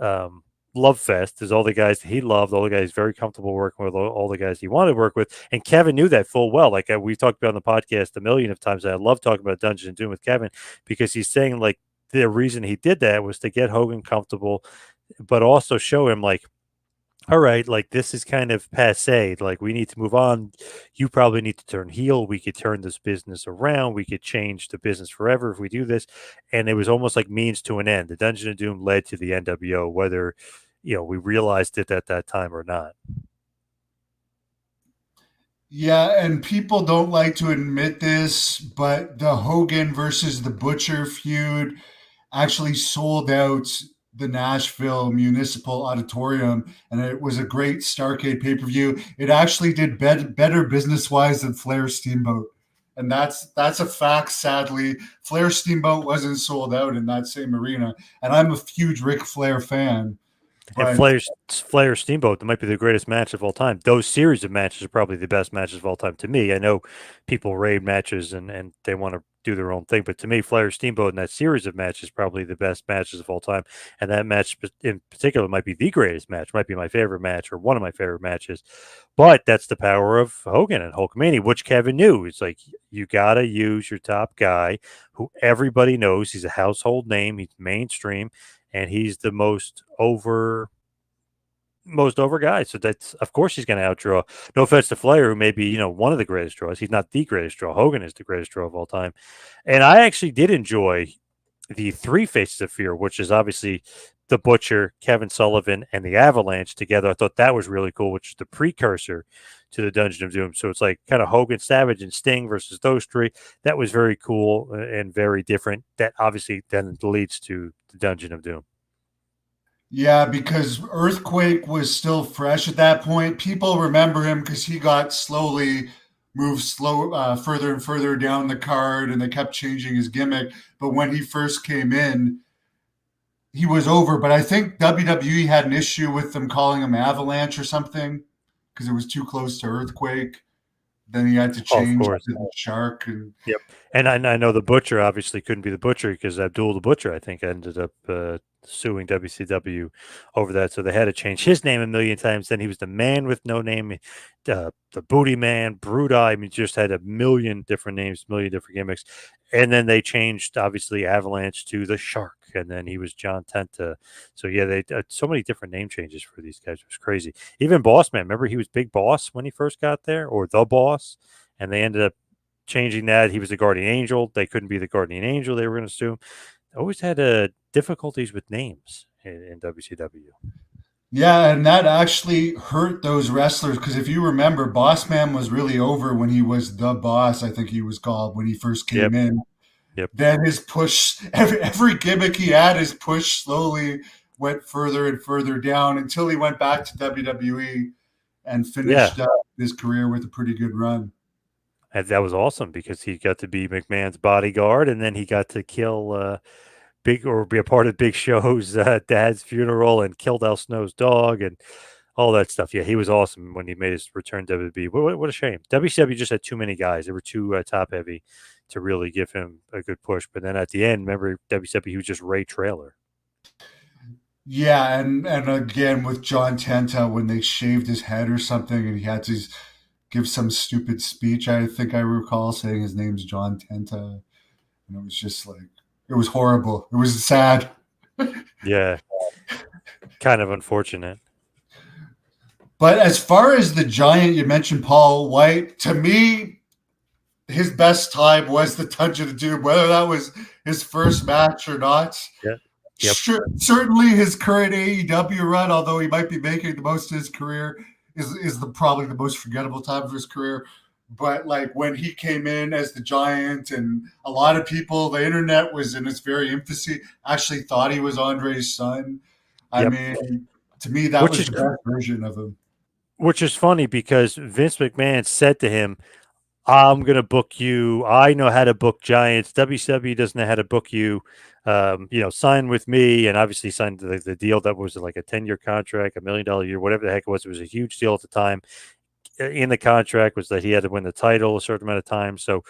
um, love fest. There's all the guys that he loved, all the guys very comfortable working with, all the guys he wanted to work with. And Kevin knew that full well. Like we talked about on the podcast a million of times. I love talking about Dungeon and Doom with Kevin because he's saying like the reason he did that was to get Hogan comfortable, but also show him like, all right, like this is kind of passe. Like we need to move on. You probably need to turn heel. We could turn this business around. We could change the business forever if we do this. And it was almost like means to an end. The Dungeon of Doom led to the NWO, whether we realized it at that time or not. Yeah, and people don't like to admit this, but the Hogan versus the Butcher feud actually sold out the Nashville Municipal Auditorium, and it was a great Starcade pay per view. It actually did better business wise than Flair Steamboat, and that's a fact. Sadly, Flair Steamboat wasn't sold out in that same arena, and I'm a huge Ric Flair fan, And but Flair Steamboat, that might be the greatest match of all time. Those series of matches are probably the best matches of all time to me. I know people rate matches and they want to do their own thing, but to me, Flair Steamboat in that series of matches is probably the best matches of all time. And that match in particular might be the greatest match, might be my favorite match or one of my favorite matches. But that's the power of Hogan and Hulkamania, which Kevin knew. It's like you got to use your top guy who everybody knows. He's a household name, he's mainstream, and he's the most over guy. So that's of course he's going to outdraw. No offense to Flair, who may be one of the greatest draws. He's not the greatest draw. Hogan is the greatest draw of all time. And I actually did enjoy the Three Faces of Fear, which is obviously the Butcher, Kevin Sullivan, and the Avalanche together. I thought that was really cool, which is the precursor to the Dungeon of Doom. So it's like kind of Hogan, Savage, and Sting versus those three. That was very cool and very different. That obviously then leads to the Dungeon of Doom. Yeah, because Earthquake was still fresh at that point. People remember him because he got slowly moved further and further down the card, and they kept changing his gimmick. But when he first came in, he was over. But I think WWE had an issue with them calling him Avalanche or something because it was too close to Earthquake. Then he had to Oh, of change to course. the Shark, and Yep. And I know the Butcher obviously couldn't be the Butcher because Abdul the Butcher, I think, ended up suing WCW over that. So they had to change his name a million times. Then he was the Man with no name, the Booty Man, Brute Eye. I mean, just had a million different names, million different gimmicks. And then they changed, obviously, Avalanche to the Shark. And then he was John Tenta. So, yeah, they so many different name changes for these guys. It was crazy. Even Boss Man, remember he was Big Boss when he first got there, or The Boss? And they ended up changing that. He was the guardian angel. They couldn't be the guardian angel. They were going to sue him. Always had difficulties with names in WCW. yeah, and that actually hurt those wrestlers because if you remember, Boss Man was really over when he was the boss. I think he was called when he first came Yep. in. Yep. Then his push, every gimmick he had, his push slowly went further and further down until he went back to WWE and Yeah. finished his career with a pretty good run. And that was awesome because he got to be McMahon's bodyguard, and then he got to kill Big or be a part of Big Show's dad's funeral and killed Al Snow's dog and all that stuff. Yeah, he was awesome when he made his return to WWE. What a shame. WCW just had too many guys. They were too top heavy to really give him a good push. But then at the end, remember WCW, he was just Ray Trailer. Yeah, and again with John Tenta when they shaved his head or something, and he had to give some stupid speech. I think I recall saying his name's John Tenta, and it was just like it was horrible. It was sad. Yeah, kind of unfortunate. But as far as the Giant, you mentioned Paul White. To me, his best time was the Dungeon of Doom, whether that was his first match or not. Yeah. Yep. Sure, certainly his current AEW run, although he might be making the most of his career, is probably the most forgettable time of his career. But like when he came in as the Giant, and a lot of people, the internet was in its very infancy, actually thought he was Andre's son. I Yep. mean, to me, that Which was is the best version of him. which is funny because Vince McMahon said to him, I'm going to book you. I know how to book giants. WCW doesn't know how to book you. Sign with me. And obviously signed the deal that was like a 10-year contract, $1 million a year, whatever the heck it was. It was a huge deal at the time. In the contract was that he had to win the title a certain amount of time. So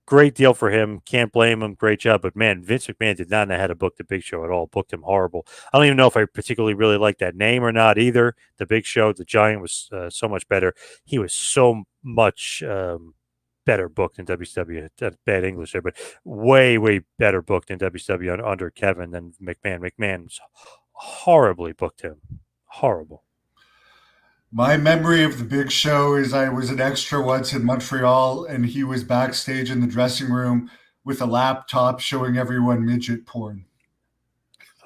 great deal for him. Can't blame him. Great job. But man, Vince McMahon did not know how to book the Big Show at all. Booked him horrible. I don't even know if I particularly really like that name or not either. The Big Show, the Giant was so much better. He was so much better booked in WCW. Bad English there, but way, way better booked in WCW under Kevin than McMahon. McMahon's horribly booked him. Horrible. My memory of the Big Show is I was an extra once in Montreal, and he was backstage in the dressing room with a laptop showing everyone midget porn.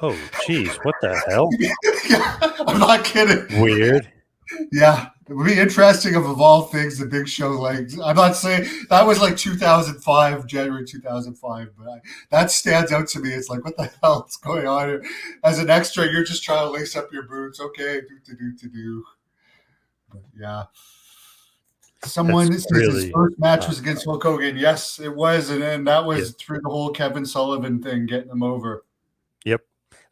Oh, geez. What the hell? Yeah, I'm not kidding. Weird. Yeah, it would be interesting if of all things the Big Show, like I'm not saying that was like 2005, January 2005, but that stands out to me. It's like what the hell is going on here? As an extra, you're just trying to lace up your boots. Okay, do. But yeah. Someone That's says his really first match odd. was against Hulk Hogan. Yes, it was, and that Yeah. was through the whole Kevin Sullivan thing, getting him over. Yep.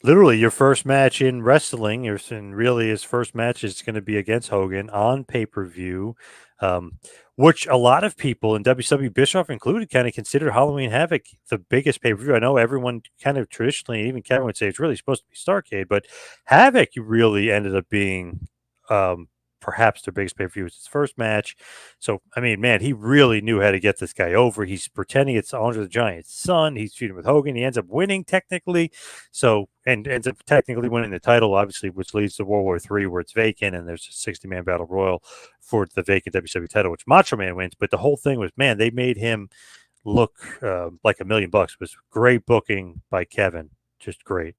Literally, your first match in wrestling, and really his first match is going to be against Hogan on pay per view, um, which a lot of people in WCW, Bischoff included, kind of consider Halloween Havoc the biggest pay per view. I know everyone kind of traditionally, even Kevin would say it's really supposed to be Starcade, but Havoc really ended up being um, perhaps their biggest pay per view. It's his first match. So, I mean, man, he really knew how to get this guy over. He's pretending it's Andre the Giant's son. He's feuding with Hogan. He ends up winning technically. So, and ends up technically winning the title, obviously, which leads to World War III, where it's vacant and there's a 60-man battle royal for the vacant WCW title, which Macho Man wins. But the whole thing was, man, they made him look like $1 million. It was great booking by Kevin. Just great.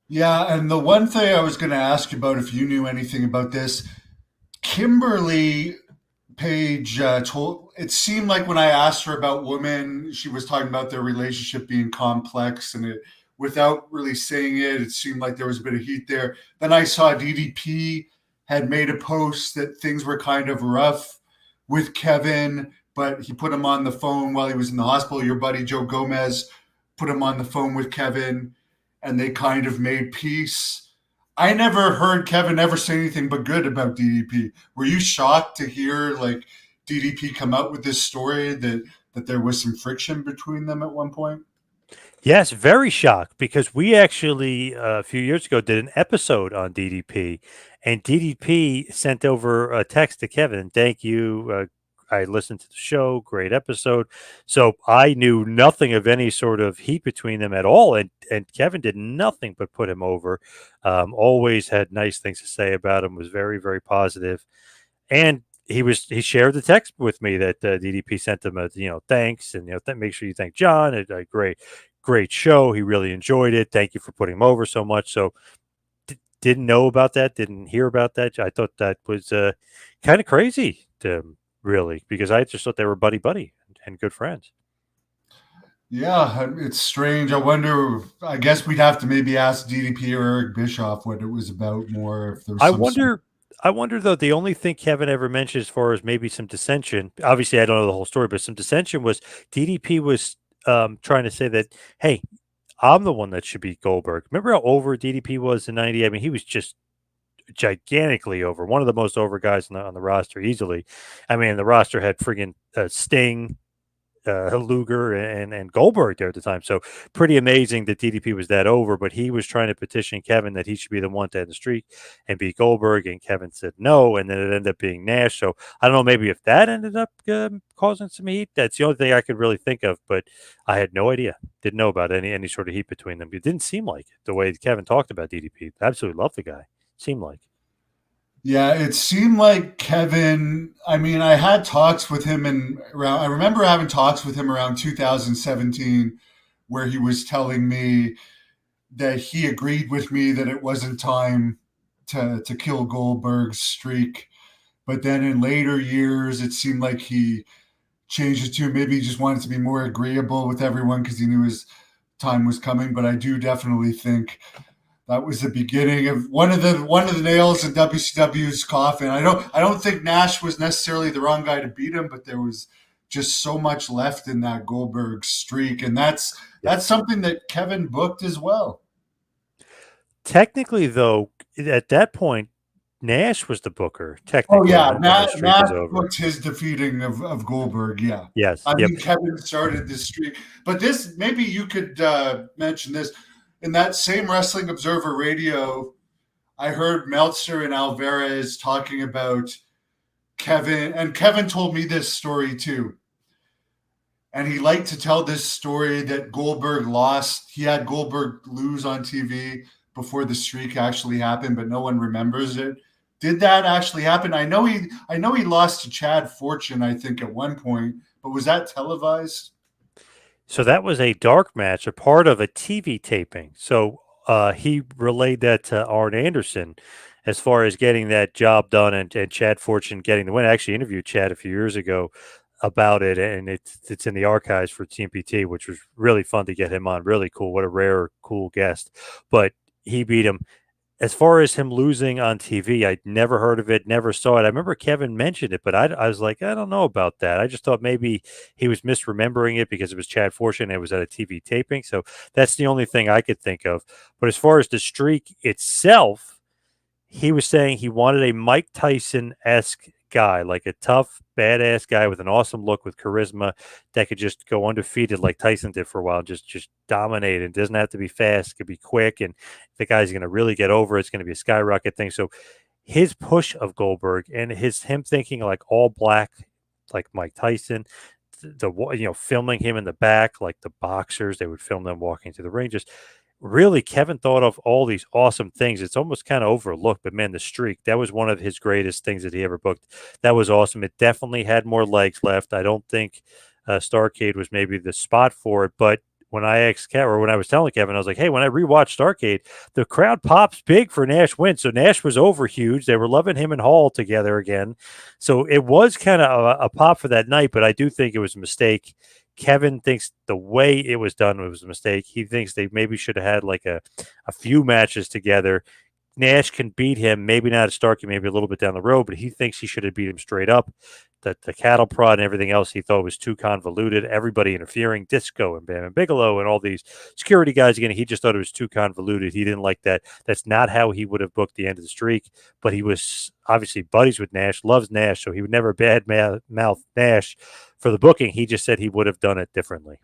Yeah, and the one thing I was going to ask you about, if you knew anything about this, Kimberly Page told. It seemed like when I asked her about women, she was talking about their relationship being complex, and it without really saying it. It seemed like there was a bit of heat there. Then I saw DDP had made a post that things were kind of rough with Kevin, but he put him on the phone while he was in the hospital. Your buddy Joe Gomez put him on the phone with Kevin, and they kind of made peace. I never heard Kevin ever say anything but good about DDP. Were you shocked to hear like DDP come out with this story that there was some friction between them at one point? Yes, very shocked because we actually a few years ago did an episode on DDP, and DDP sent over a text to Kevin. Thank you. I listened to the show. Great episode. So I knew nothing of any sort of heat between them at all, and Kevin did nothing but put him over. Always had nice things to say about him. Was very, very positive, and he shared the text with me that DDP sent him a thanks, and make sure you thank John. Great show. He really enjoyed it. Thank you for putting him over so much. So didn't know about that. Didn't hear about that. I thought that was kind of crazy, really, because I just thought they were buddy and good friends. Yeah, it's strange. I wonder. I guess we'd have to maybe ask DDP or Eric Bischoff what it was about more. If there's, I wonder though. The only thing Kevin ever mentioned, as far as maybe some dissension. Obviously, I don't know the whole story, but some dissension was DDP was trying to say that, hey, I'm the one that should beat Goldberg. Remember how over DDP was in '90? I mean, he was just gigantically over. One of the most over guys on the roster, easily. I mean, the roster had friggin' Sting, Luger, and Goldberg there at the time. So pretty amazing that DDP was that over, but he was trying to petition Kevin that he should be the one to end the streak and beat Goldberg, and Kevin said no, and then it ended up being Nash. So I don't know, maybe if that ended up causing some heat. That's the only thing I could really think of, but I had no idea. Didn't know about any sort of heat between them. It didn't seem like it, the way Kevin talked about DDP. Absolutely loved the guy. Seemed like. Yeah, it seemed like Kevin. I mean, I had talks with him I remember having talks with him around 2017, where he was telling me that he agreed with me that it wasn't time to kill Goldberg's streak. But then in later years, it seemed like he changed it to maybe he just wanted to be more agreeable with everyone because he knew his time was coming. But I do definitely think that was the beginning of one of the nails in WCW's coffin. I don't think Nash was necessarily the wrong guy to beat him, but there was just so much left in that Goldberg streak, and that's something that Kevin booked as well. Technically, though, at that point, Nash was the booker. Technically, Nash booked his defeating of Goldberg. Yeah, yes. I mean Kevin started this streak, but this maybe you could mention this. In that same Wrestling Observer Radio, I heard Meltzer and Alvarez talking about Kevin, and Kevin told me this story too. And he liked to tell this story that Goldberg lost. He had Goldberg lose on TV before the streak actually happened, but no one remembers it. Did that actually happen? I know he lost to Chad Fortune, I think, at one point, but was that televised? So that was a dark match, a part of a TV taping. So he relayed that to Arn Anderson as far as getting that job done, and Chad Fortune getting the win. I actually interviewed Chad a few years ago about it, and it's in the archives for TMPT, which was really fun to get him on. Really cool. What a rare, cool guest. But he beat him. As far as him losing on TV, I'd never heard of it, never saw it. I remember Kevin mentioned it, but I was like, I don't know about that. I just thought maybe he was misremembering it because it was Chad Fortune and it was at a TV taping. So that's the only thing I could think of. But as far as the streak itself, he was saying he wanted a Mike Tyson-esque guy, like a tough, badass guy with an awesome look, with charisma, that could just go undefeated like Tyson did for a while, just dominate. It doesn't have to be fast, it could be quick, and the guy's going to really get over. It's going to be a skyrocket thing. So his push of Goldberg and him thinking like all black, like Mike Tyson, filming him in the back like the boxers, they would film them walking to the ring. Just really, Kevin thought of all these awesome things. It's almost kind of overlooked, but man, the streak, that was one of his greatest things that he ever booked. That was awesome. It definitely had more legs left. I don't think Starrcade was maybe the spot for it, but when I asked Kevin, or when I was telling Kevin, I was like, hey, when I rewatched Starrcade, the crowd pops big for Nash win. So Nash was over huge. They were loving him and Hall together again. So it was kind of a pop for that night, but I do think it was a mistake Kevin thinks the way it was done was a mistake. He thinks they maybe should have had like a few matches together. Nash can beat him, maybe not at Starkey, maybe a little bit down the road, but he thinks he should have beat him straight up. The cattle prod and everything else he thought was too convoluted. Everybody interfering, Disco and Bam and Bigelow and all these security guys. Again, he just thought it was too convoluted. He didn't like that. That's not how he would have booked the end of the streak. But he was obviously buddies with Nash, loves Nash, so he would never bad mouth Nash for the booking. He just said he would have done it differently.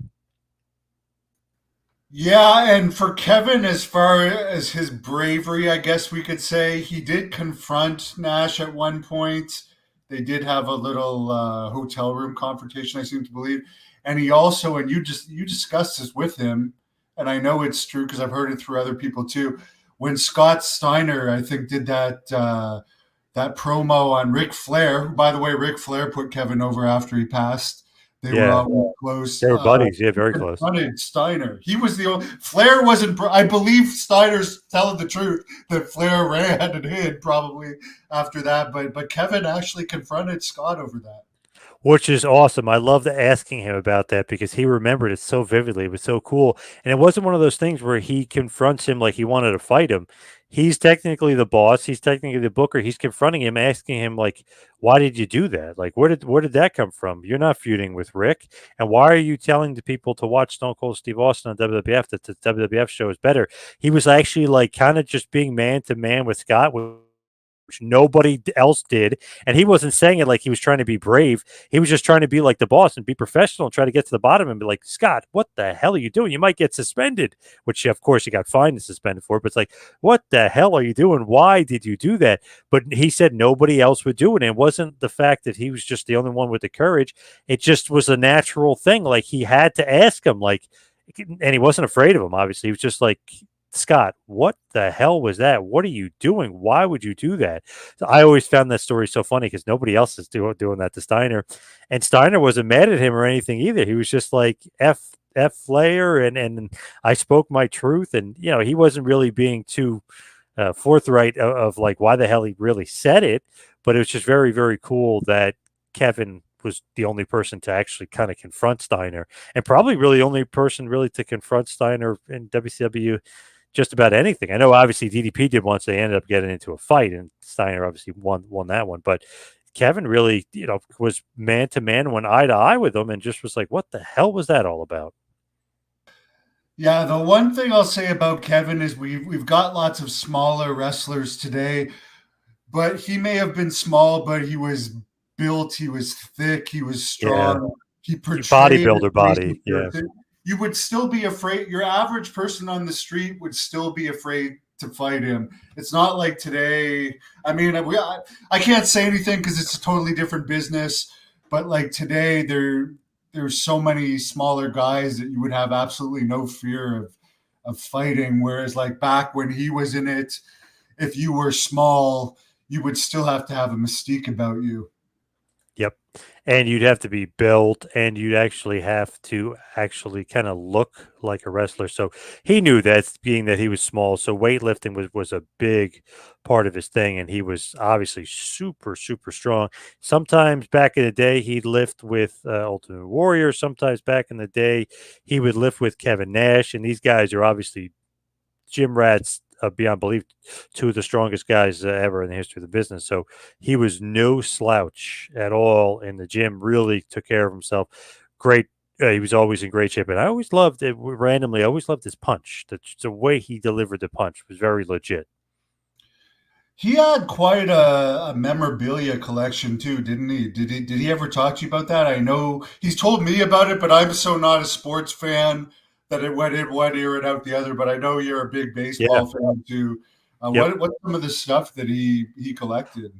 Yeah, and for Kevin, as far as his bravery, I guess we could say, he did confront Nash at one point. They did have a little hotel room confrontation, I seem to believe. And he also, and you discussed this with him, and I know it's true because I've heard it through other people too. When Scott Steiner, I think, did that promo on Ric Flair, who, by the way, Ric Flair put Kevin over after he passed. They were Yeah, all close. they were buddies. Yeah, very close. Confronted Steiner. He was the only. Flair wasn't. I believe Steiner's telling the truth that Flair ran and hid probably after that. But Kevin actually confronted Scott over that. Which is awesome. I loved asking him about that because he remembered it so vividly. It was so cool. And it wasn't one of those things where he confronts him like he wanted to fight him. He's technically the boss. He's technically the booker. He's confronting him, asking him, like, why did you do that? Like, where did that come from? You're not feuding with Rick. And why are you telling the people to watch Stone Cold Steve Austin on WWF that the WWF show is better? He was actually like kind of just being man to man with Scott, which nobody else did. And he wasn't saying it like he was trying to be brave. He was just trying to be like the boss and be professional and try to get to the bottom and be like, Scott, what the hell are you doing? You might get suspended, which of course he got fined and suspended for. But it's like, what the hell are you doing? Why did you do that? But he said nobody else would do it. And it wasn't the fact that he was just the only one with the courage. It just was a natural thing. Like he had to ask him, like, and he wasn't afraid of him, obviously. He was just like, Scott, what the hell was that? What are you doing? Why would you do that? So I always found that story so funny because nobody else is doing that to Steiner. And Steiner wasn't mad at him or anything either. He was just like, F Flair, and I spoke my truth. And, you know, he wasn't really being too forthright of like why the hell he really said it. But it was just very, very cool that Kevin was the only person to actually kind of confront Steiner, and probably really the only person really to confront Steiner in WCW just about anything. I know obviously DDP did once. They ended up getting into a fight, and Steiner obviously won that one. But Kevin really, you know, was man to man, went eye to eye with him, and just was like, "What the hell was that all about?" Yeah, the one thing I'll say about Kevin is we've got lots of smaller wrestlers today, but he may have been small, but he was built, he was thick, he was Yeah, strong. He portrayed bodybuilder body. Yeah, you would still be afraid. Your average person on the street would still be afraid to fight him. It's not like today. I mean, I can't say anything because it's a totally different business. But like today, there's so many smaller guys that you would have absolutely no fear of fighting. Whereas like back when he was in it, if you were small, you would still have to have a mystique about you. yep. And you'd have to be built, and you'd actually have to actually kind of look like a wrestler. So he knew that, being that he was small. So weightlifting was a big part of his thing, and he was obviously super, super strong. Sometimes back in the day, he'd lift with Ultimate Warrior. Sometimes back in the day, he would lift with Kevin Nash. And these guys are obviously gym rats beyond belief, two of the strongest guys ever in the history of the business. So he was no slouch at all in the gym, really took care of himself. Great. He was always in great shape. And I always loved it randomly. I always loved his punch. The way he delivered the punch was very legit. He had quite a memorabilia collection too, didn't he? Did he ever talk to you about that? I know he's told me about it, but I'm so not a sports fan that it went in one ear and out the other. But I know you're a big Yeah. baseball fan too. Yep. What's some of the stuff that he collected?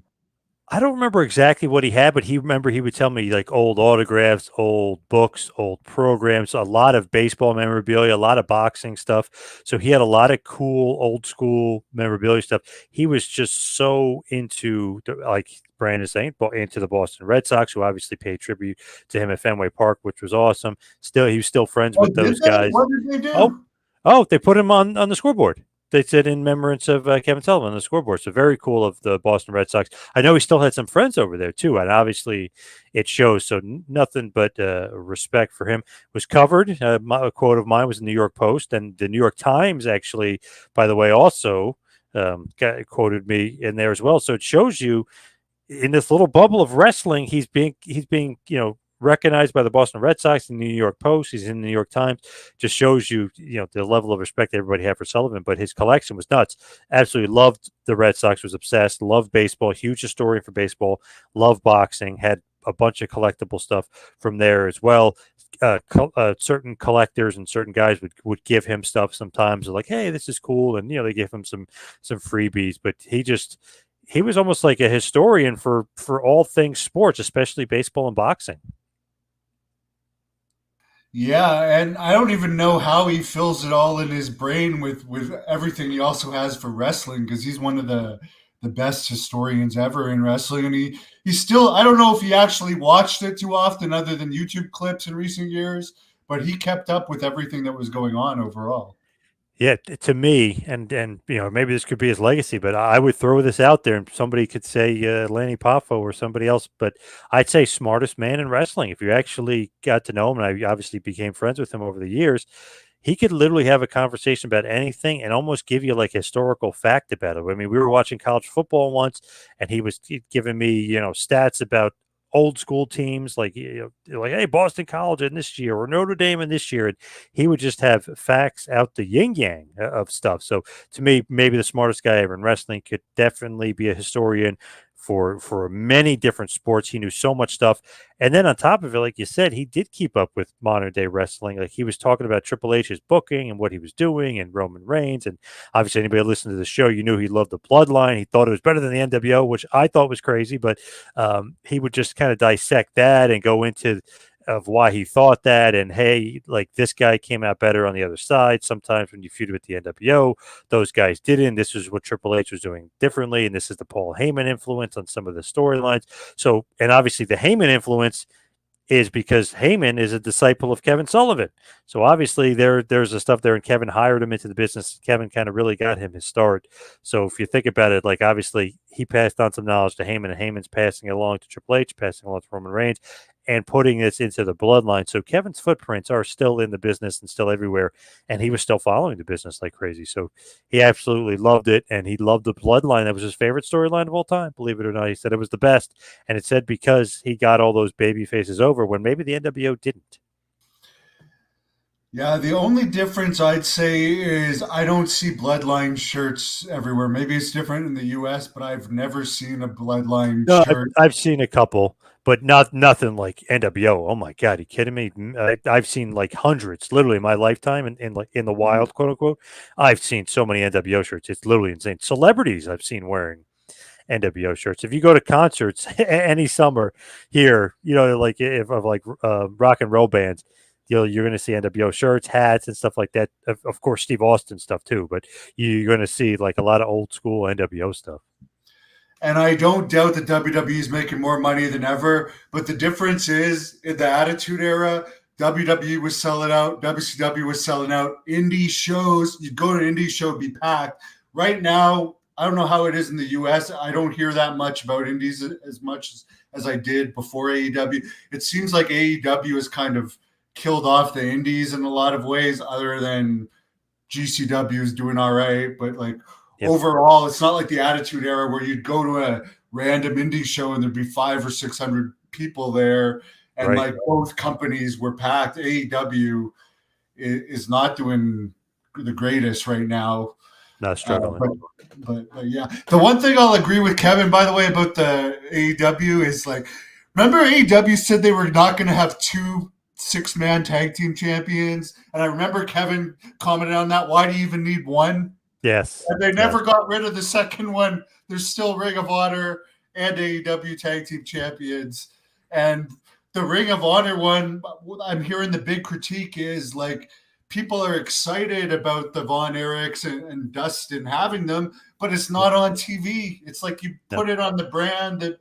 I don't remember exactly what he had, but he would tell me like old autographs, old books, old programs, a lot of baseball memorabilia, a lot of boxing stuff. So he had a lot of cool old school memorabilia stuff. He was just so into like Brandon saying, into the Boston Red Sox, who obviously paid tribute to him at Fenway Park, which was awesome. Still, he was still friends Oh, with did those they? guys. What did they Oh, do? oh, they put him on the scoreboard. they said in remembrance of Kevin Sullivan on the scoreboard. So very cool of the Boston Red Sox. I know he still had some friends over there too, and obviously it shows. So nothing but respect for him. Was covered. A quote of mine was in the New York Post, and the New York Times actually, by the way, also quoted me in there as well. So it shows you in this little bubble of wrestling, he's being recognized by the Boston Red Sox and the New York Post. He's in the New York Times. Just shows you the level of respect everybody had for Sullivan. But his collection was nuts. Absolutely loved the Red Sox. Was obsessed. Loved baseball. Huge historian for baseball. Loved boxing. Had a bunch of collectible stuff from there as well. Certain collectors and certain guys would give him stuff sometimes. Like, hey, this is cool, and they give him some freebies. But he was almost like a historian for all things sports, especially baseball and boxing. Yeah, and I don't even know how he fills it all in his brain with everything he also has for wrestling because he's one of the best historians ever in wrestling, and he still I don't know if he actually watched it too often other than YouTube clips in recent years, but he kept up with everything that was going on overall. Yeah, to me, and maybe this could be his legacy, but I would throw this out there, and somebody could say Lanny Poffo or somebody else, but I'd say smartest man in wrestling. If you actually got to know him, and I obviously became friends with him over the years, he could literally have a conversation about anything and almost give you like historical fact about it. I mean, we were watching college football once, and he was giving me stats about old school teams like like, hey, Boston College in this year or Notre Dame in this year, and he would just have facts out the yin yang of stuff. So to me, maybe the smartest guy ever in wrestling. Could definitely be a historian for many different sports. He knew so much stuff. And then on top of it, like you said, he did keep up with modern day wrestling. Like he was talking about Triple H's booking and what he was doing and Roman Reigns. And obviously anybody listening to the show, you knew he loved the bloodline. He thought it was better than the NWO, which I thought was crazy, but he would just kind of dissect that and go into of why he thought that. And hey, like this guy came out better on the other side. Sometimes when you feud with the NWO, those guys didn't. This is what Triple H was doing differently. And this is the Paul Heyman influence on some of the storylines. So, and obviously the Heyman influence is because Heyman is a disciple of Kevin Sullivan. So obviously there's a stuff there, and Kevin hired him into the business. Kevin kind of really got him his start. So if you think about it, like obviously he passed on some knowledge to Heyman, and Heyman's passing it along to Triple H, passing along to Roman Reigns, and putting this into the bloodline. So Kevin's footprints are still in the business and still everywhere, and he was still following the business like crazy. So he absolutely loved it, and he loved the bloodline. That was his favorite storyline of all time, believe it or not. He said it was the best, and it said because he got all those baby faces over when maybe the NWO didn't. Yeah, the only difference I'd say is I don't see bloodline shirts everywhere. Maybe it's different in the US, but I've never seen a bloodline No, I've, shirt. I've seen a couple, but nothing like NWO. Oh my God, are you kidding me? I've seen like hundreds, literally in my lifetime, in like in the wild, quote unquote. I've seen so many NWO shirts. It's literally insane. Celebrities I've seen wearing NWO shirts. If you go to concerts any summer here, like if of like rock and roll bands, you're going to see NWO shirts, hats, and stuff like that. Of course, Steve Austin stuff too, but you're going to see like a lot of old school NWO stuff. And I don't doubt that WWE is making more money than ever. But the difference is in the Attitude Era, WWE was selling out, WCW was selling out. Indie shows, you go to an indie show, be packed. Right now, I don't know how it is in the US. I don't hear that much about indies as much as I did before AEW. It seems like AEW has kind of killed off the indies in a lot of ways, other than GCW is doing all right. But like Yep. overall, it's not like the Attitude Era where you'd go to a random indie show and there'd be 500 or 600 people there, and Right. like both companies were packed. AEW is not doing the greatest right now. Not Uh, struggling. but yeah, the one thing I'll agree with Kevin, by the way, about the AEW is like, remember AEW said they were not going to have two six-man tag team champions, and I remember Kevin commented on that. Why do you even need one? Yes. And they Yes. never got rid of the second one. There's still Ring of Honor and AEW tag team champions, and the Ring of Honor one. I'm hearing the big critique is like, people are excited about the Von Erichs and Dustin having them, but it's not on TV. It's like you No. put it on the brand that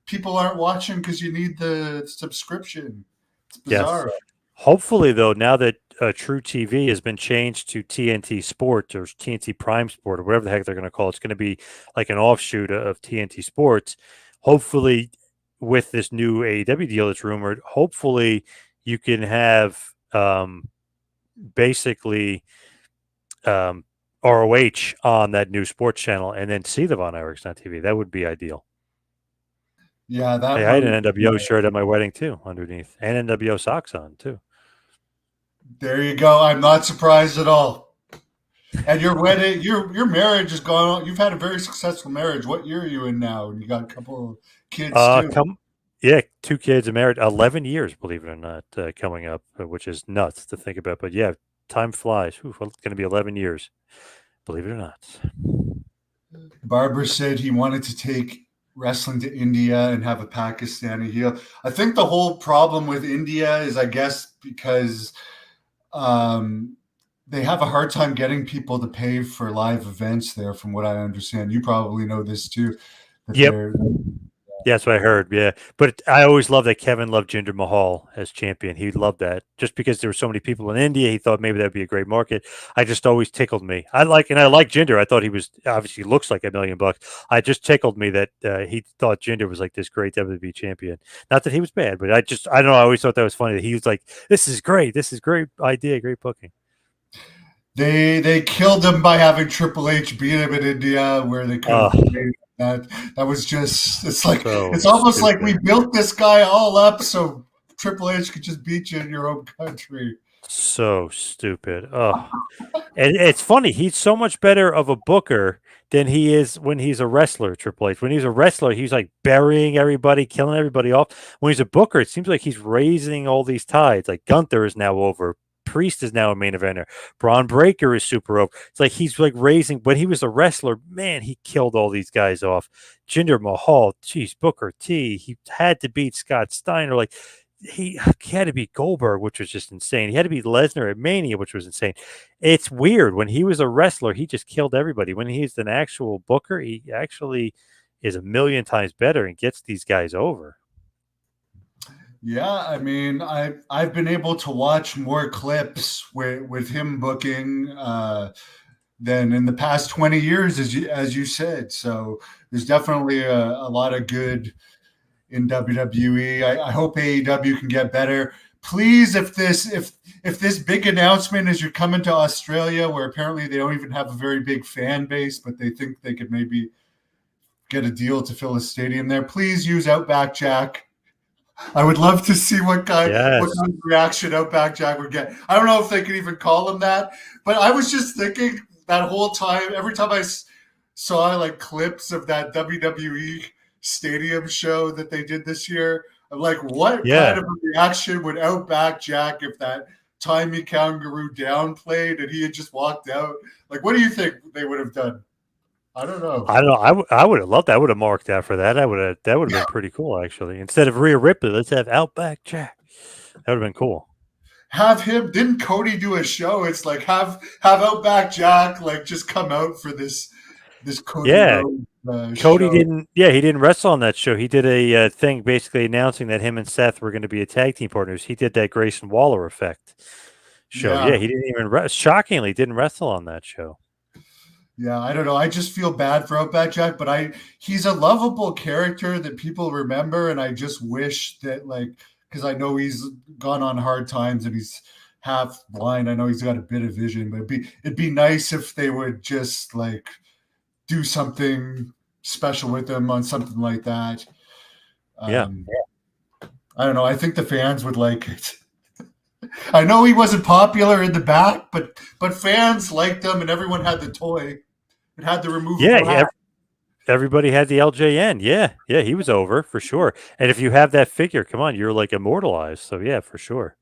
people aren't watching because you need the subscription. It's Yes. bizarre. Hopefully, though, now that True TV has been changed to TNT Sports or TNT Prime Sport or whatever the heck they're going to call it. It's going to be like an offshoot of TNT Sports. Hopefully, with this new AEW deal that's rumored, hopefully you can have basically ROH on that new sports channel and then see them on Ericsson TV. That would be ideal. Yeah, Hey, that I had would. an NWO shirt at my wedding too, underneath, and NWO socks on too. There you go. I'm not surprised at all. And your wedding, your marriage has gone on. You've had a very successful marriage. What year are you in now? And you got a couple of kids too. Yeah, 2 kids are married, 11 years, believe it or not, coming up, which is nuts to think about. But yeah, time flies. Whew, well, it's going to be 11 years, believe it or not. Barber said he wanted to take wrestling to India and have a Pakistani heel. I think the whole problem with India is, I guess, because they have a hard time getting people to pay for live events there, from what I understand. You probably know this too. Yep. Yeah, that's what I heard. Yeah, but I always loved that Kevin loved Jinder Mahal as champion. He loved that just because there were so many people in India. He thought maybe that'd be a great market. I just always tickled me. I like Jinder. I thought he was obviously looks like $1 million. I just tickled me that he thought Jinder was like this great WWE champion. Not that he was bad, but I don't know. I always thought that was funny that he was like, "This is great. This is great idea, great booking." They killed him by having Triple H beat him in India, where they could have made that was just, it's like, so it's almost stupid. Like we built this guy all up so Triple H could just beat you in your own country. So stupid. Oh, and it's funny. He's so much better of a booker than he is when he's a wrestler, Triple H. When he's a wrestler, he's like burying everybody, killing everybody off. When he's a booker, it seems like he's raising all these tides. Like Gunther is now over. Priest is now a main eventer. Braun Breaker is super over. It's like he's like raising. When he was a wrestler, man, he killed all these guys off. Jinder Mahal, geez, Booker T. He had to beat Scott Steiner. Like he had to beat Goldberg, which was just insane. He had to beat Lesnar at Mania, which was insane. It's weird. When he was a wrestler, he just killed everybody. When he's an actual booker, he actually is a million times better and gets these guys over. Yeah, I mean, I've been able to watch more clips with him booking than in the past 20 years, as you said. So there's definitely a lot of good in WWE. I hope AEW can get better. Please, if this big announcement is you're coming to Australia, where apparently they don't even have a very big fan base, but they think they could maybe get a deal to fill a stadium there, please use Outback Jack. I would love to see what kind of reaction Outback Jack would get. I don't know if they could even call him that, but I was just thinking that whole time, every time I saw like clips of that WWE stadium show that they did this year, I'm like, what kind of a reaction would Outback Jack if that Timey Kangaroo downplayed and he had just walked out? Like, what do you think they would have done? I don't know. I would have loved that. I would have marked that for that. That would have been pretty cool, actually. Instead of Rhea Ripley, let's have Outback Jack. That would have been cool. Have him. Didn't Cody do a show? It's like have Outback Jack like just come out for this Cody. Yeah, Cody show. didn't. Yeah, he didn't wrestle on that show. He did a thing basically announcing that him and Seth were going to be a tag team partners. He did that Grayson Waller effect show. Yeah, he didn't even shockingly didn't wrestle on that show. Yeah, I don't know. I just feel bad for Outback Jack, but he's a lovable character that people remember, and I just wish that, like, because I know he's gone on hard times and he's half blind. I know he's got a bit of vision, but it'd be nice if they would just like do something special with him on something like that. I don't know. I think the fans would like it. I know he wasn't popular in the back, but fans liked him, and everyone had the toy. It had the removable hat. Everybody had the LJN. Yeah, he was over for sure. And if you have that figure, come on, you're like immortalized. So yeah, for sure.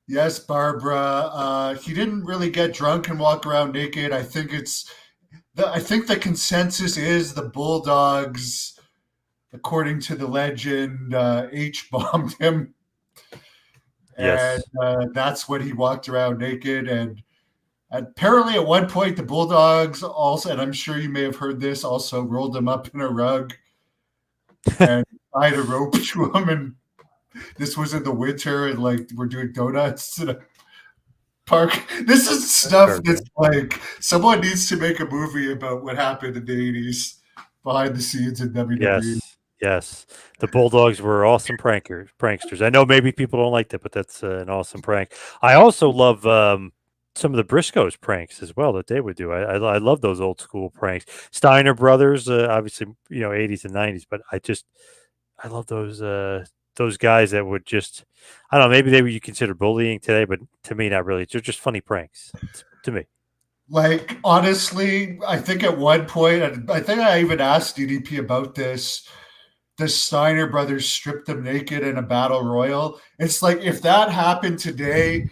Yes, Barbara. He didn't really get drunk and walk around naked. I think the consensus is the Bulldogs, according to the legend, H-bombed him. Yes. And that's when he walked around naked. And apparently at one point the Bulldogs also, and I'm sure you may have heard this, also rolled him up in a rug and tied a rope to him. And this was in the winter, and like we're doing donuts. And Park. This is stuff Kirk, that's man. like someone needs to make a movie about what happened in the 80s behind the scenes in WWE. Yes, yes. The Bulldogs were awesome pranksters. I know maybe people don't like that, but that's an awesome prank. I also love some of the Briscoes pranks as well that they would do. I love those old school pranks. Steiner Brothers, obviously, 80s and 90s, but I love those guys that would just, I don't know, maybe they would you consider bullying today, but to me, not really. They're just funny pranks to me. Like, honestly, I think at one point, I think I even asked DDP about this. The Steiner brothers stripped them naked in a battle royal. It's like if that happened today,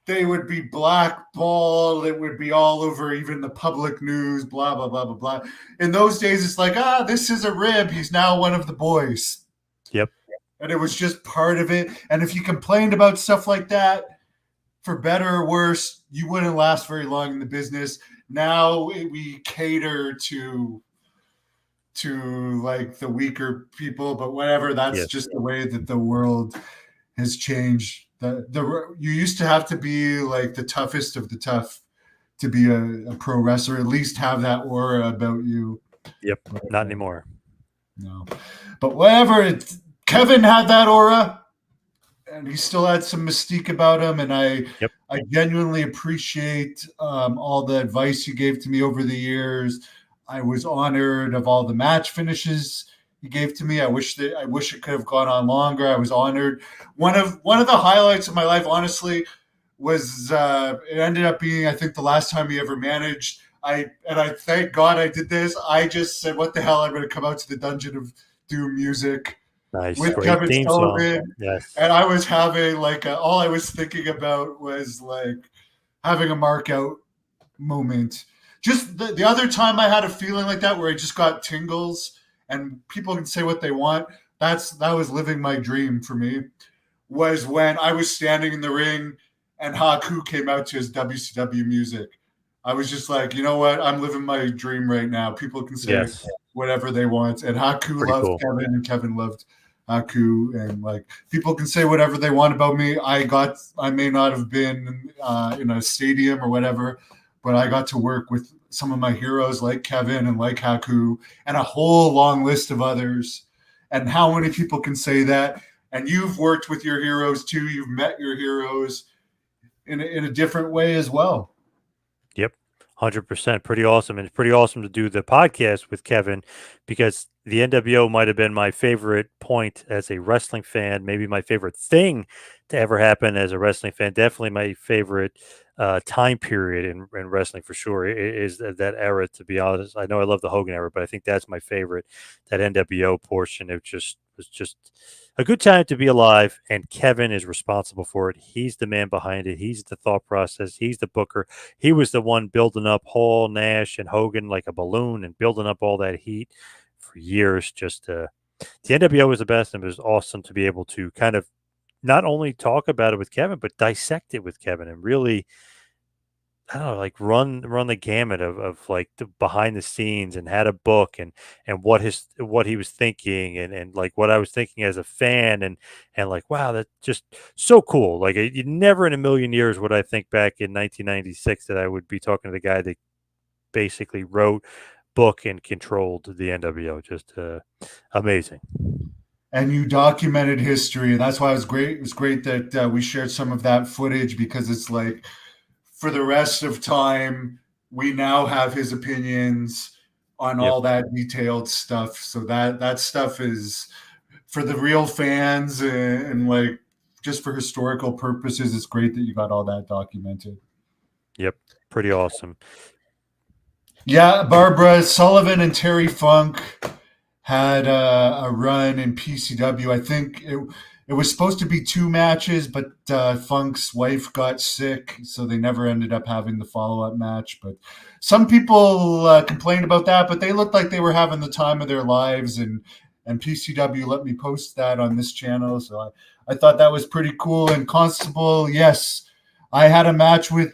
they would be blackballed. It would be all over even the public news, blah, blah, blah, blah, blah. In those days, it's like, this is a rib. He's now one of the boys. Yep. And it was just part of it. And if you complained about stuff like that, for better or worse, you wouldn't last very long in the business. Now we cater to like the weaker people, but whatever. That's Yes. just the way that the world has changed. You used to have to be like the toughest of the tough to be a pro wrestler, at least have that aura about you. Yep. Not anymore. No, but whatever. Kevin had that aura, and he still had some mystique about him. And I genuinely appreciate all the advice you gave to me over the years. I was honored of all the match finishes you gave to me. I wish it could have gone on longer. I was honored. One of the highlights of my life, honestly, was it ended up being, I think, the last time he ever managed. I thank God I did this. I just said, "What the hell? I'm going to come out to the Dungeon of Doom music." Nice. With Great Kevin theme Sullivan. song. Yes. And I was having all I was thinking about was like having a mark out moment. Just the other time I had a feeling like that where I just got tingles and people can say what they want. That was living my dream for me, was when I was standing in the ring and Haku came out to his WCW music. I was just like, you know what? I'm living my dream right now. People can say whatever they want. And Haku loved Kevin and Kevin loved Haku, and like people can say whatever they want about me. I may not have been in a stadium or whatever, but I got to work with some of my heroes like Kevin and like Haku and a whole long list of others. And how many people can say that? And you've worked with your heroes too. You've met your heroes in a different way as well. Yep. 100%. Pretty awesome. And it's pretty awesome to do the podcast with Kevin because the NWO might have been my favorite point as a wrestling fan, maybe my favorite thing to ever happen as a wrestling fan. Definitely my favorite time period in wrestling for sure is that era, to be honest. I know I love the Hogan era, but I think that's my favorite, that NWO portion. It was just a good time to be alive, and Kevin is responsible for it. He's the man behind it. He's the thought process. He's the booker. He was the one building up Hall, Nash, and Hogan like a balloon and building up all that heat for years. Just the NWO was the best, and it was awesome to be able to kind of not only talk about it with Kevin, but dissect it with Kevin and really, I don't know, like run the gamut of like the behind the scenes and had a book and what he was thinking and like what I was thinking as a fan and like, wow, that's just so cool. Like you never in a million years would I think back in 1996 that I would be talking to the guy that basically wrote, book, and controlled the NWO. Just amazing. And you documented history, and that's why it was great. It was great that we shared some of that footage because it's like, for the rest of time, we now have his opinions on all that detailed stuff. So that stuff is for the real fans and like just for historical purposes. It's great that you got all that documented. Yep, pretty awesome. Yeah, Barbara Sullivan and Terry Funk had a run in PCW. I think it was supposed to be 2 matches, but Funk's wife got sick, so they never ended up having the follow-up match. But some people complained about that, but they looked like they were having the time of their lives, and PCW let me post that on this channel, so I thought that was pretty cool. And Constable, yes, I had a match with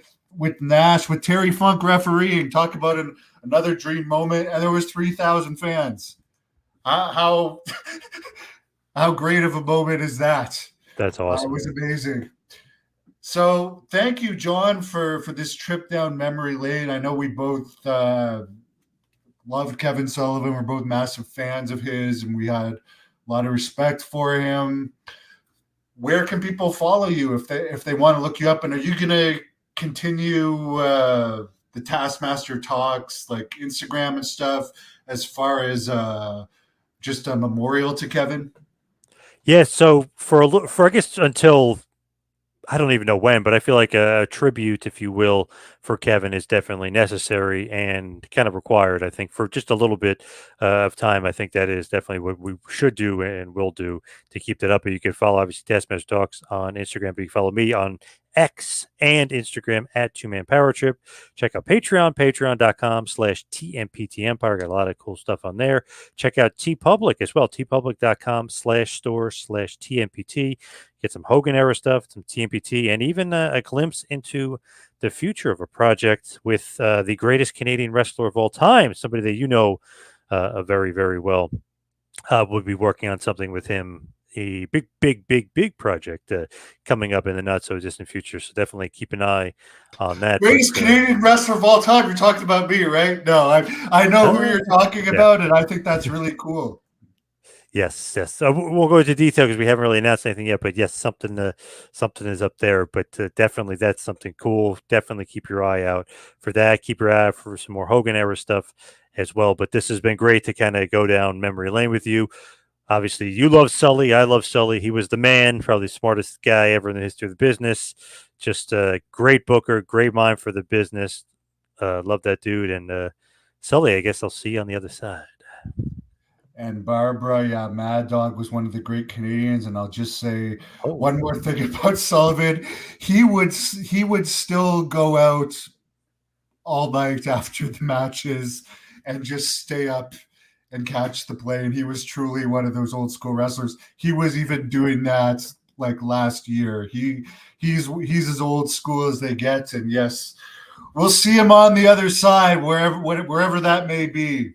Nash, with Terry Funk refereeing. Talk about another dream moment, and there was 3,000 fans. How great of a moment is that? That's awesome. It was amazing. So thank you, John, for this trip down memory lane. I know we both loved Kevin Sullivan. We're both massive fans of his, and we had a lot of respect for him. Where can people follow you if they want to look you up? And are you going to continue the Taskmaster talks, like Instagram and stuff, as far as just a memorial to Kevin? Yeah, so for I guess until I don't even know when, but I feel like a tribute, if you will, for Kevin is definitely necessary and kind of required. I think for just a little bit of time, I think that is definitely what we should do and will do to keep that up. And you can follow obviously Taskmaster Talks on Instagram, but you can follow me on X and Instagram at Two Man Power Trip. Check out patreon.com/TMPT Empire. Got a lot of cool stuff on there. Check out TeePublic as well, tpublic.com/store/TMPT. Get some Hogan era stuff, some TMPT, and even a glimpse into the future of a project with the greatest Canadian wrestler of all time, somebody that you know very, very well. We'll be working on something with him, a big project coming up in the not so distant future. So definitely keep an eye on that. Greatest Canadian wrestler of all time. You're talking about me, right? No, I know who you're talking about, and I think that's really cool. Yes, yes. So we'll go into detail because we haven't really announced anything yet. But yes, something is up there. But definitely, that's something cool. Definitely keep your eye out for that. Keep your eye out for some more Hogan era stuff as well. But this has been great to kind of go down memory lane with you. Obviously, you love Sully. I love Sully. He was the man, probably the smartest guy ever in the history of the business. Just a great booker, great mind for the business. Love that dude. And Sully, I guess I'll see you on the other side. And Barbara, yeah, Mad Dog was one of the great Canadians. And I'll just say one more thing about Sullivan. He would still go out all night after the matches and just stay up and catch the play. And he was truly one of those old school wrestlers. He was even doing that like last year. He's as old school as they get. And yes, we'll see him on the other side, wherever that may be.